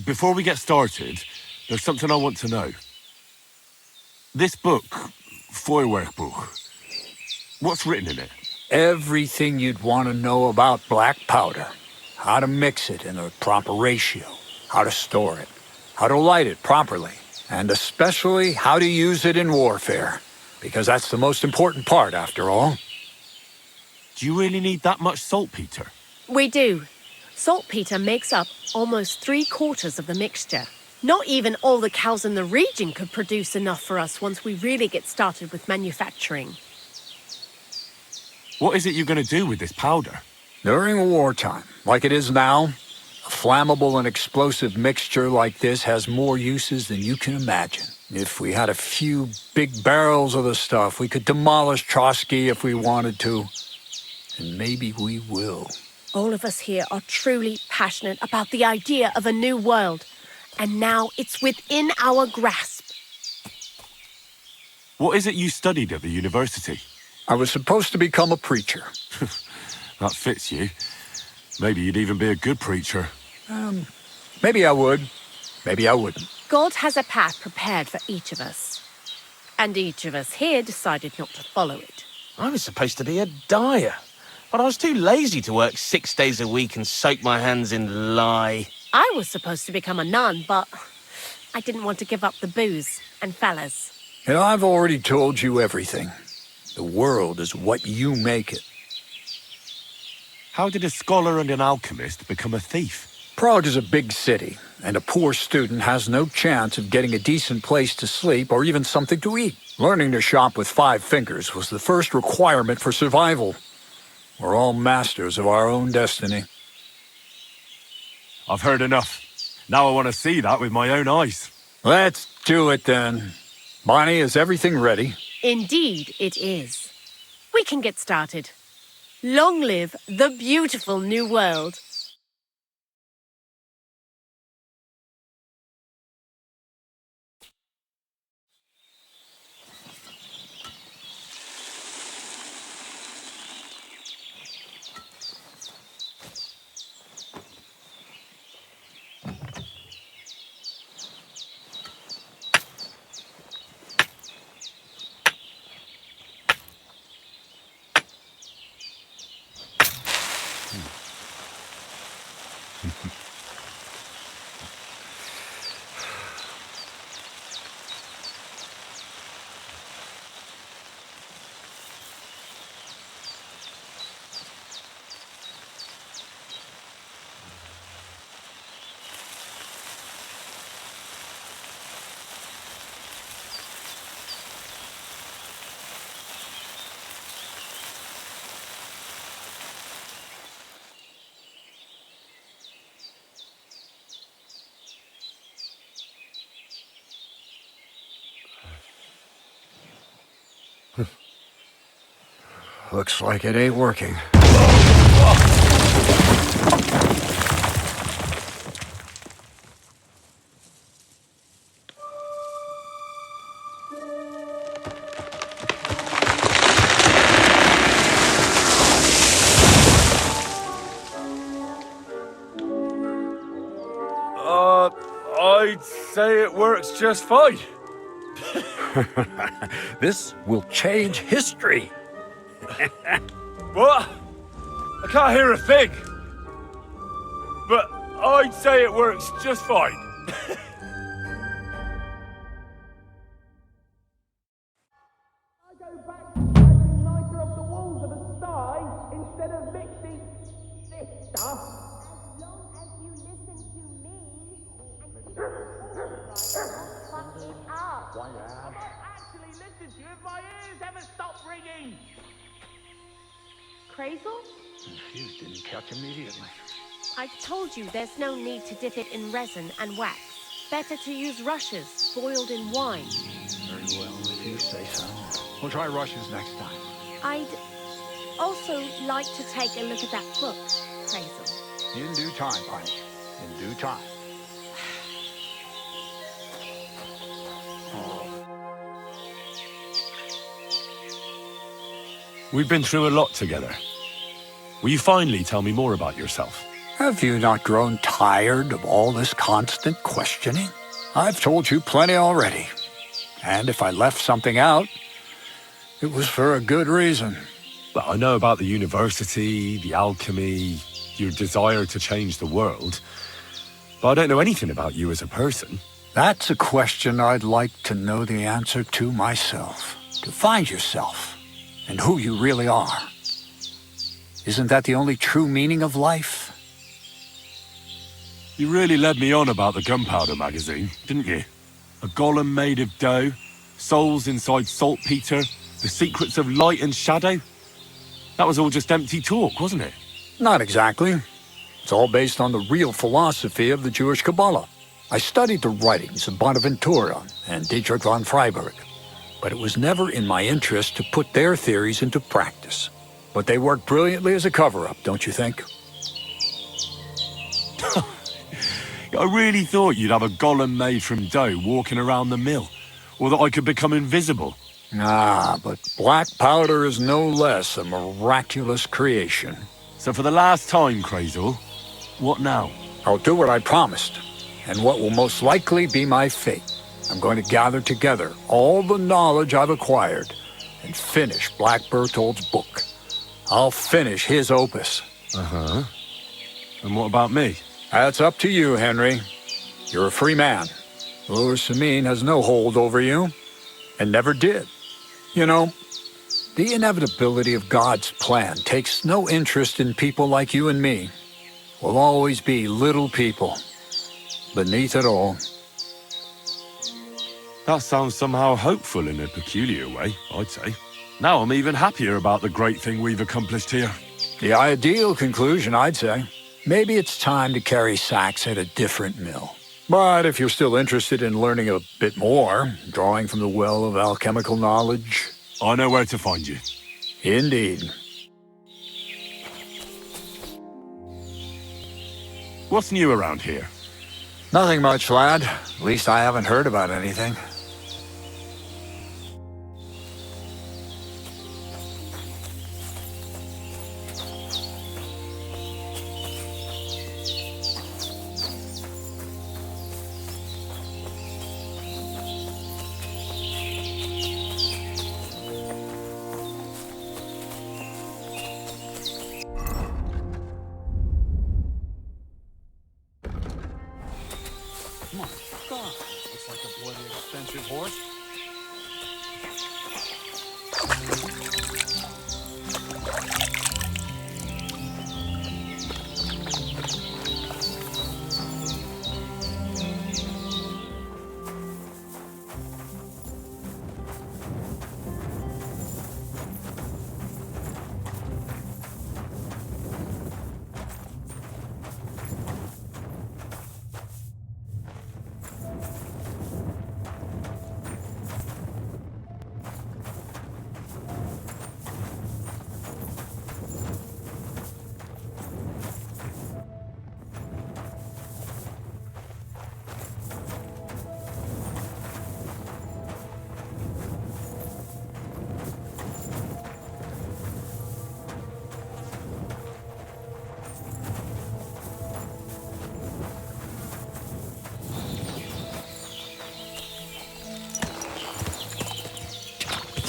Before we get started, there's something I want to know. This book, Feuerwerkbuch, what's written in it? Everything you'd want to know about black powder. How to mix it in the proper ratio. How to store it. How to light it properly. And especially how to use it in warfare. Because that's the most important part, after all. Do you really need that much saltpeter? We do. Saltpeter makes up almost 3/4 of the mixture. Not even all the cows in the region could produce enough for us once we really get started with manufacturing. What is it you're going to do with this powder? During wartime, like it is now, a flammable and explosive mixture like this has more uses than you can imagine. If we had a few big barrels of the stuff, we could demolish Trotsky if we wanted to. And maybe we will. All of us here are truly passionate about the idea of a new world. And now it's within our grasp. What is it you studied at the university? I was supposed to become a preacher. That fits you. Maybe you'd even be a good preacher. Maybe I would. Maybe I wouldn't. God has a path prepared for each of us. And each of us here decided not to follow it. I was supposed to be a dyer, but I was too lazy to work 6 days a week and soak my hands in lye. I was supposed to become a nun, but I didn't want to give up the booze and fellas. And I've already told you everything. The world is what you make it. How did a scholar and an alchemist become a thief? Prague is a big city, and a poor student has no chance of getting a decent place to sleep or even something to eat. Learning to shop with 5 fingers was the first requirement for survival. We're all masters of our own destiny. I've heard enough. Now I want to see that with my own eyes. Let's do it then. Bonnie, is everything ready? Indeed, it is. We can get started. Long live the beautiful new world. Looks like it ain't working. I'd say it works just fine. This will change history. What? I can't hear a thing. But I'd say it works just fine. Crazel? The fuse didn't catch immediately. I've told you there's no need to dip it in resin and wax. Better to use rushes, boiled in wine. Very well, if you say so. We'll try rushes next time. I'd also like to take a look at that book, Crazel. In due time, Piney. In due time. We've been through a lot together. Will you finally tell me more about yourself? Have you not grown tired of all this constant questioning? I've told you plenty already. And if I left something out, it was for a good reason. Well, I know about the university, the alchemy, your desire to change the world, but I don't know anything about you as a person. That's a question I'd like to know the answer to myself. To find yourself and who you really are. Isn't that the only true meaning of life? You really led me on about the gunpowder magazine, didn't you? A golem made of dough, souls inside saltpeter, the secrets of light and shadow. That was all just empty talk, wasn't it? Not exactly. It's all based on the real philosophy of the Jewish Kabbalah. I studied the writings of Bonaventura and Dietrich von Freiberg, but it was never in my interest to put their theories into practice. But they work brilliantly as a cover-up, don't you think? I really thought you'd have a golem made from dough walking around the mill, or that I could become invisible. Ah, but black powder is no less a miraculous creation. So for the last time, Crazel, what now? I'll do what I promised, and what will most likely be my fate. I'm going to gather together all the knowledge I've acquired and finish Black Berthold's book. I'll finish his opus. Uh-huh. And what about me? That's up to you, Henry. You're a free man. Lord Samin has no hold over you, and never did. You know, the inevitability of God's plan takes no interest in people like you and me. We'll always be little people, beneath it all. That sounds somehow hopeful in a peculiar way, I'd say. Now I'm even happier about the great thing we've accomplished here. The ideal conclusion, I'd say. Maybe it's time to carry sacks at a different mill. But if you're still interested in learning a bit more, drawing from the well of alchemical knowledge... I know where to find you. Indeed. What's new around here? Nothing much, lad. At least I haven't heard about anything. My God, looks like a bloody expensive horse.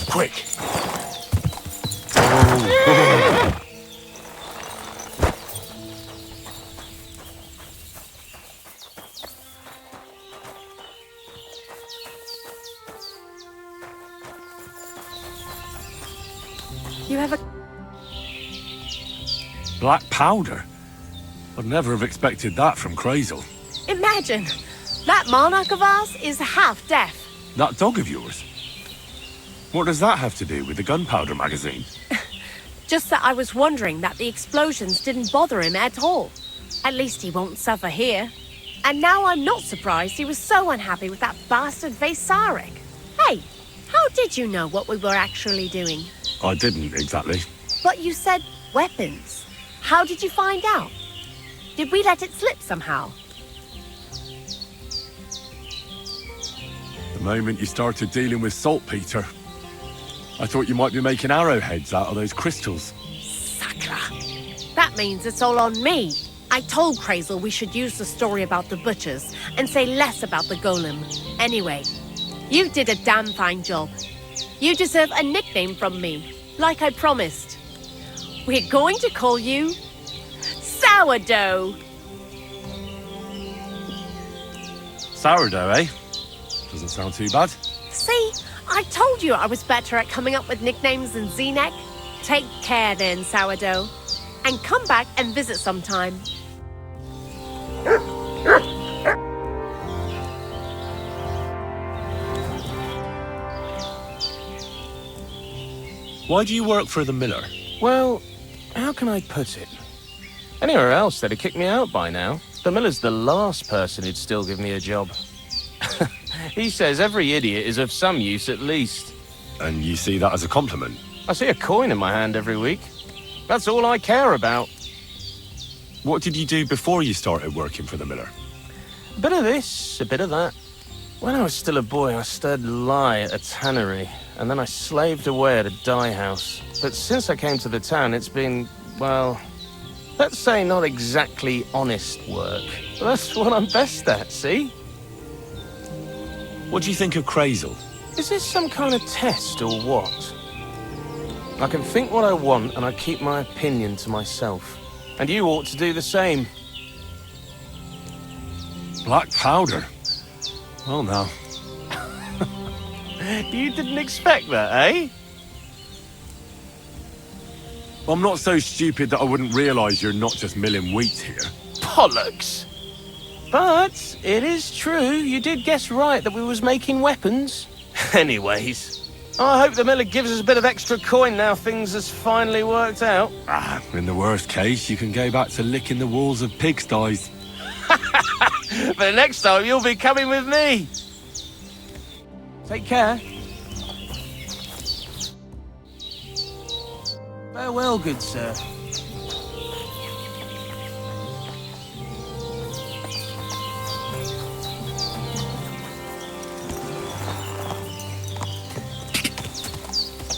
Quick! You have a... Black powder? I'd never have expected that from Crazel. Imagine! That monarch of ours is half deaf. That dog of yours? What does that have to do with the gunpowder magazine? Just that I was wondering that the explosions didn't bother him at all. At least he won't suffer here. And now I'm not surprised he was so unhappy with that bastard Vaisarek. Hey, how did you know what we were actually doing? I didn't exactly. But you said weapons. How did you find out? Did we let it slip somehow? The moment you started dealing with saltpeter, I thought you might be making arrowheads out of those crystals. Sakra. That means it's all on me. I told Crazel we should use the story about the butchers and say less about the golem. Anyway, you did a damn fine job. You deserve a nickname from me, like I promised. We're going to call you Sourdough. Sourdough, eh? Doesn't sound too bad. See, I told you I was better at coming up with nicknames than Zenek. Take care then, Sourdough. And come back and visit sometime. Why do you work for the miller? Well, how can I put it? Anywhere else, they'd have kicked me out by now. The miller's the last person who'd still give me a job. He says every idiot is of some use at least. And you see that as a compliment? I see a coin in my hand every week. That's all I care about. What did you do before you started working for the miller? A bit of this, a bit of that. When I was still a boy, I stirred lye at a tannery, and then I slaved away at a dye house. But since I came to the town, it's been, well, let's say not exactly honest work. But that's what I'm best at, see? What do you think of Crazel? Is this some kind of test or what? I can think what I want, and I keep my opinion to myself. And you ought to do the same. Black powder? Well, now. You didn't expect that, eh? I'm not so stupid that I wouldn't realise you're not just milling wheat here. Bollocks! But it is true, you did guess right that we was making weapons. Anyways, I hope the miller gives us a bit of extra coin now things has finally worked out. In the worst case, you can go back to licking the walls of pigsties. But next time you'll be coming with me. Take care. Farewell, good sir.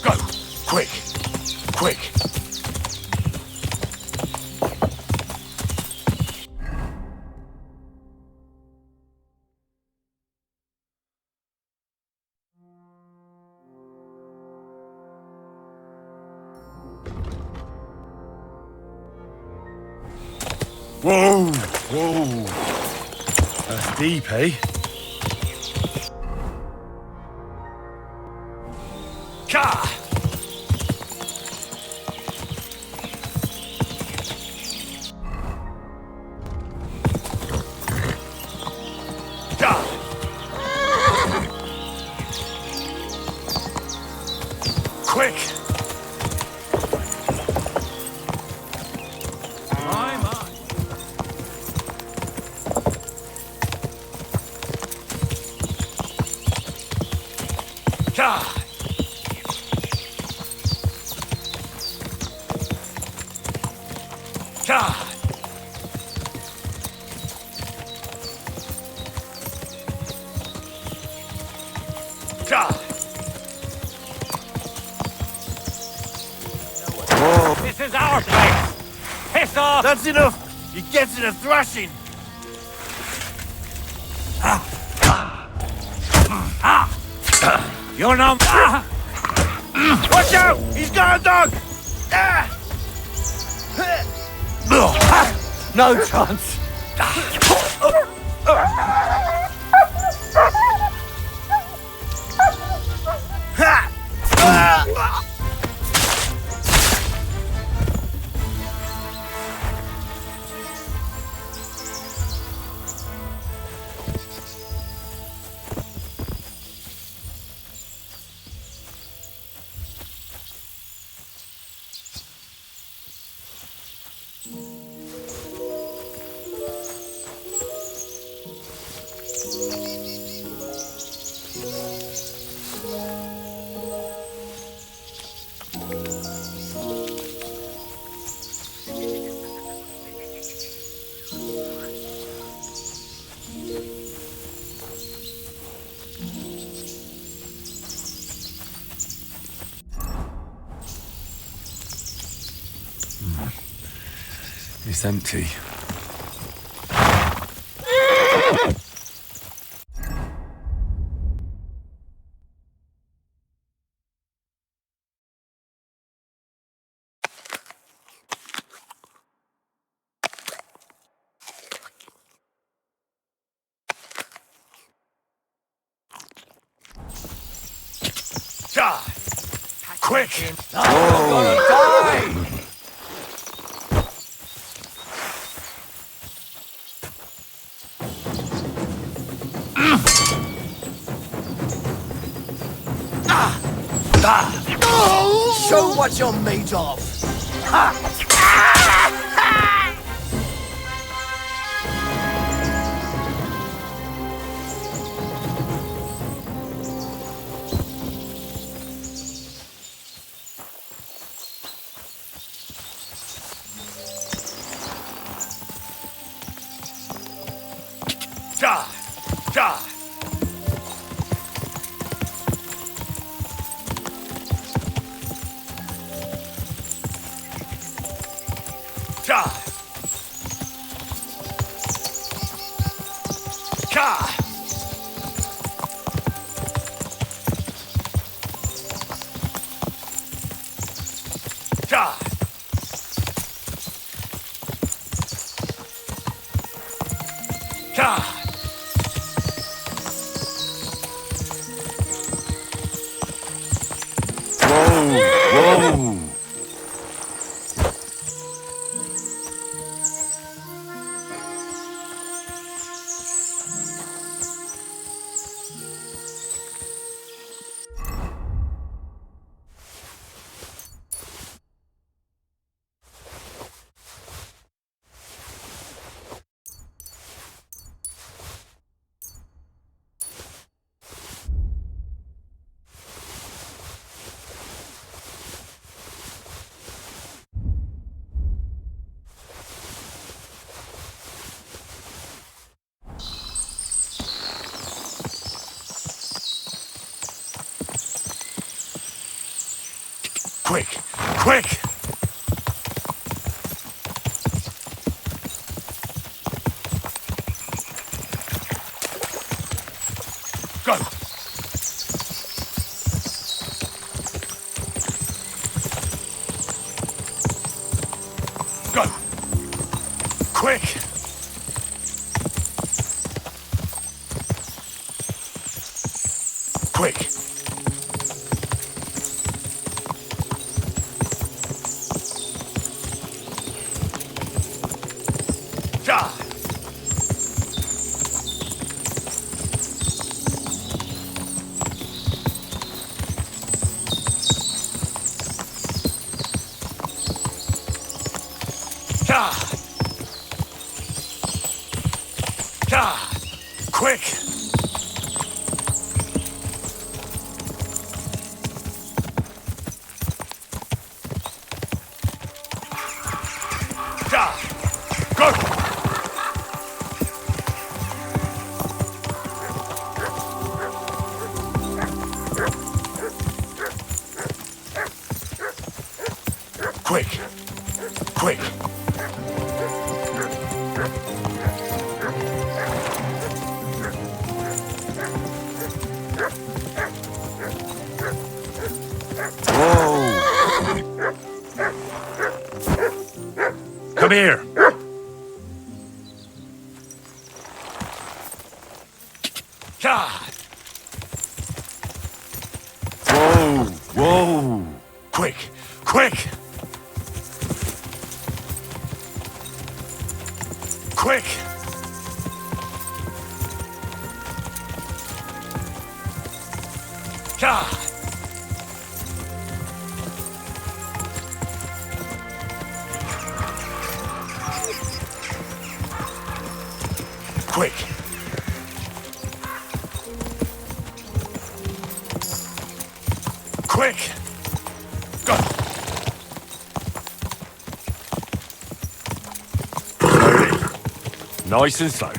Go! Quick! Quick! Whoa! Whoa! That's deep, eh? Ka! Quick! God! God! God! Whoa! This is our place! Piss off! That's enough! You get in a thrashing! You're not... Watch out! He's got a dog! No chance. It's empty. Quick! Show what you're made of. Whoa! Quick! Quick! Go! Go! Quick! Quick! Quick! Go! Quick! Quick! Come here! Whoa! Whoa! Quick! Quick! Quick! Quick! Quick! Go! Slowly. Nice and slow.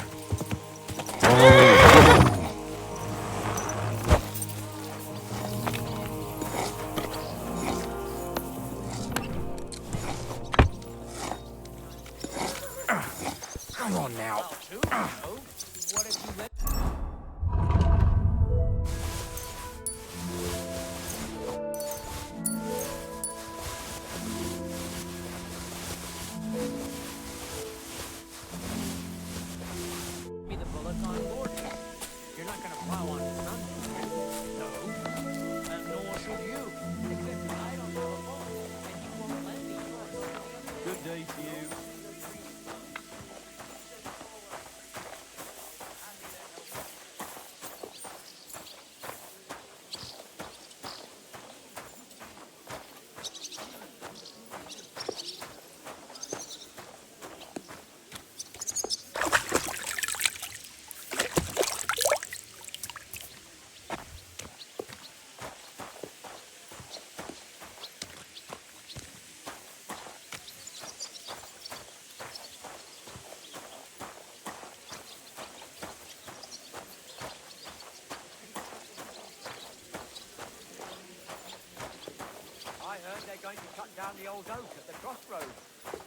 they're going to cut down the old oak at the crossroads.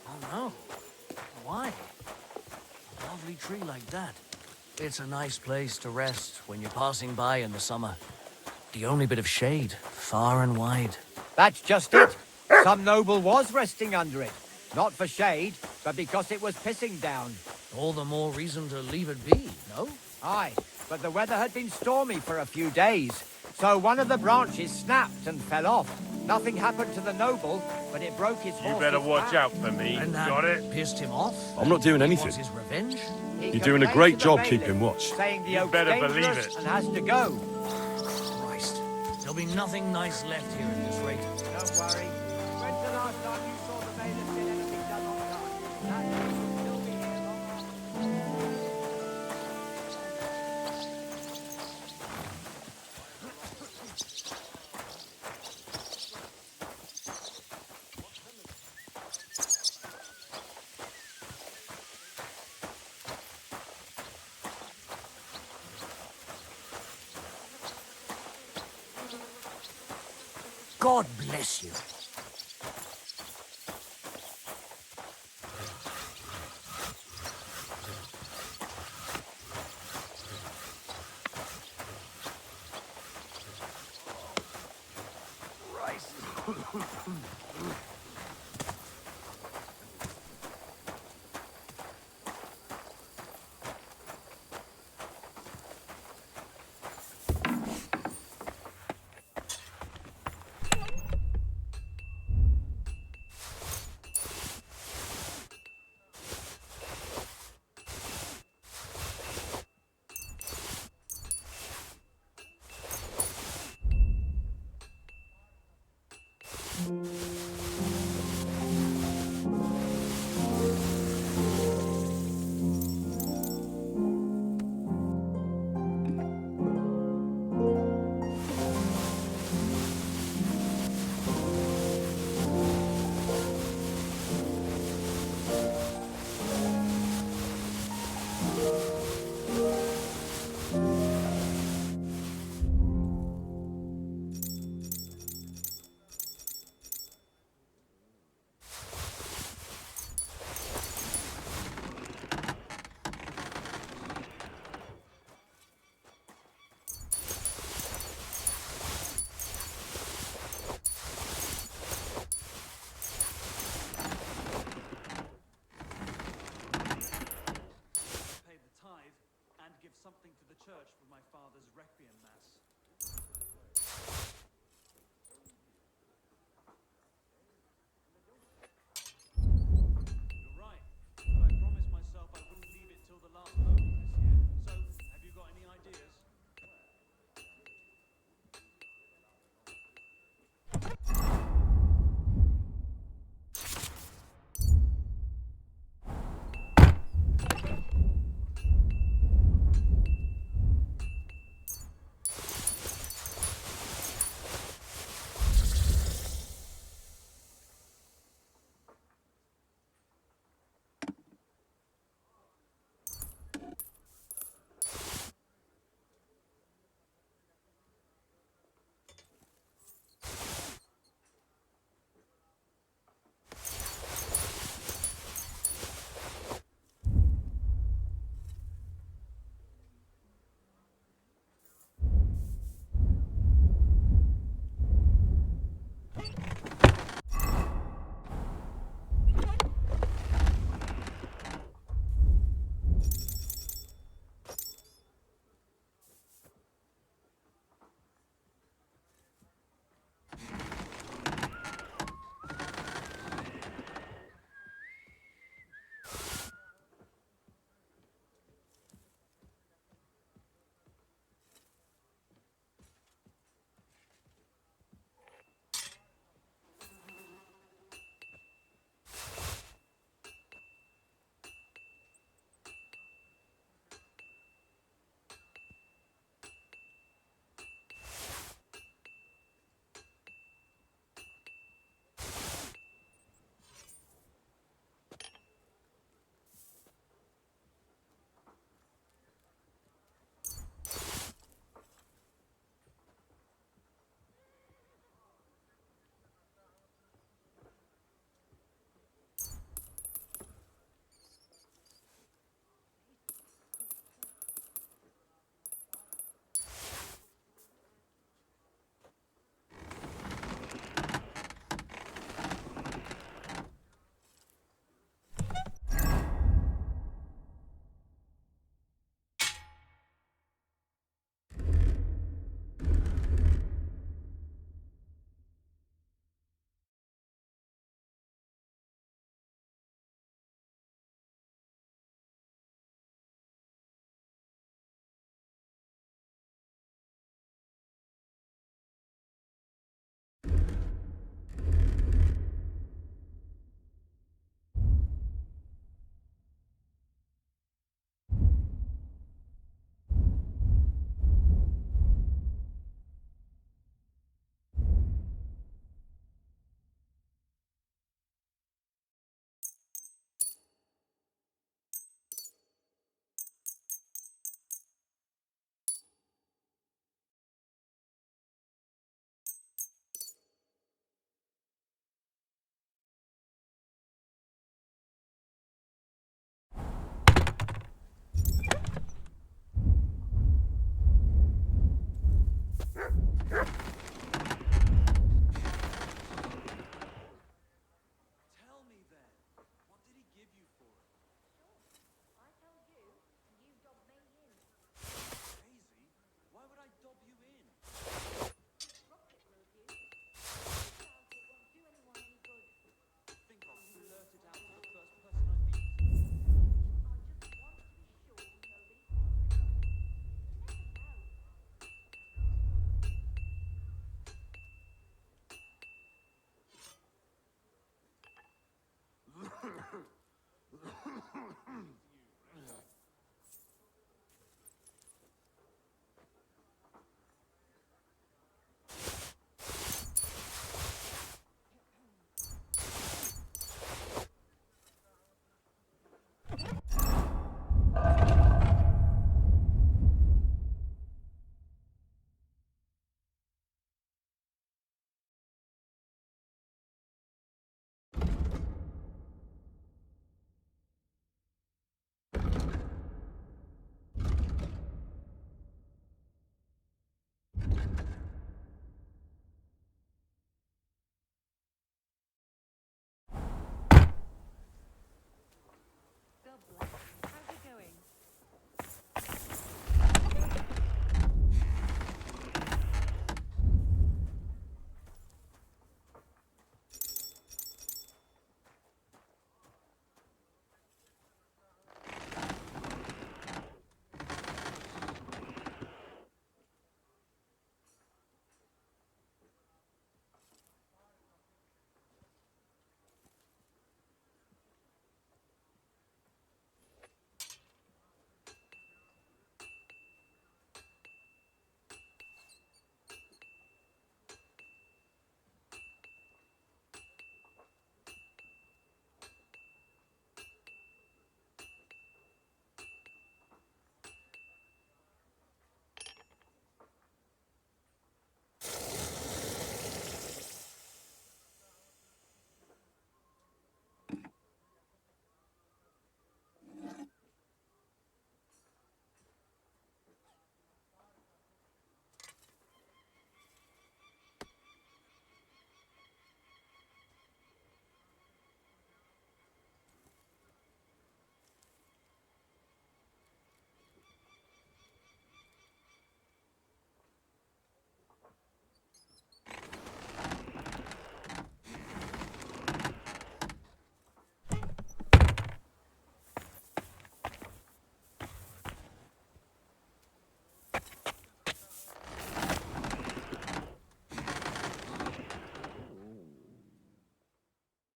Oh no. Why? A lovely tree like that. It's a nice place to rest when you're passing by in the summer. The only bit of shade, far and wide. That's just it. Some noble was resting under it. Not for shade, but because it was pissing down. All the more reason to leave it be, no? Aye, but the weather had been stormy for a few days, so one of the branches snapped and fell off. Nothing happened to the noble, but it broke his horse's You better watch back. out for me. And that Got it? pissed him off? I'm not doing anything. Was his revenge? He You're doing a complained great to the job bailiff, keeping watch. saying the You oak's better believe dangerous it. and has to go. Christ. There'll be nothing nice left here at this rate. Don't worry. When's the last time you saw the bailiff get anything done on time? That day will still be here long after. God bless you.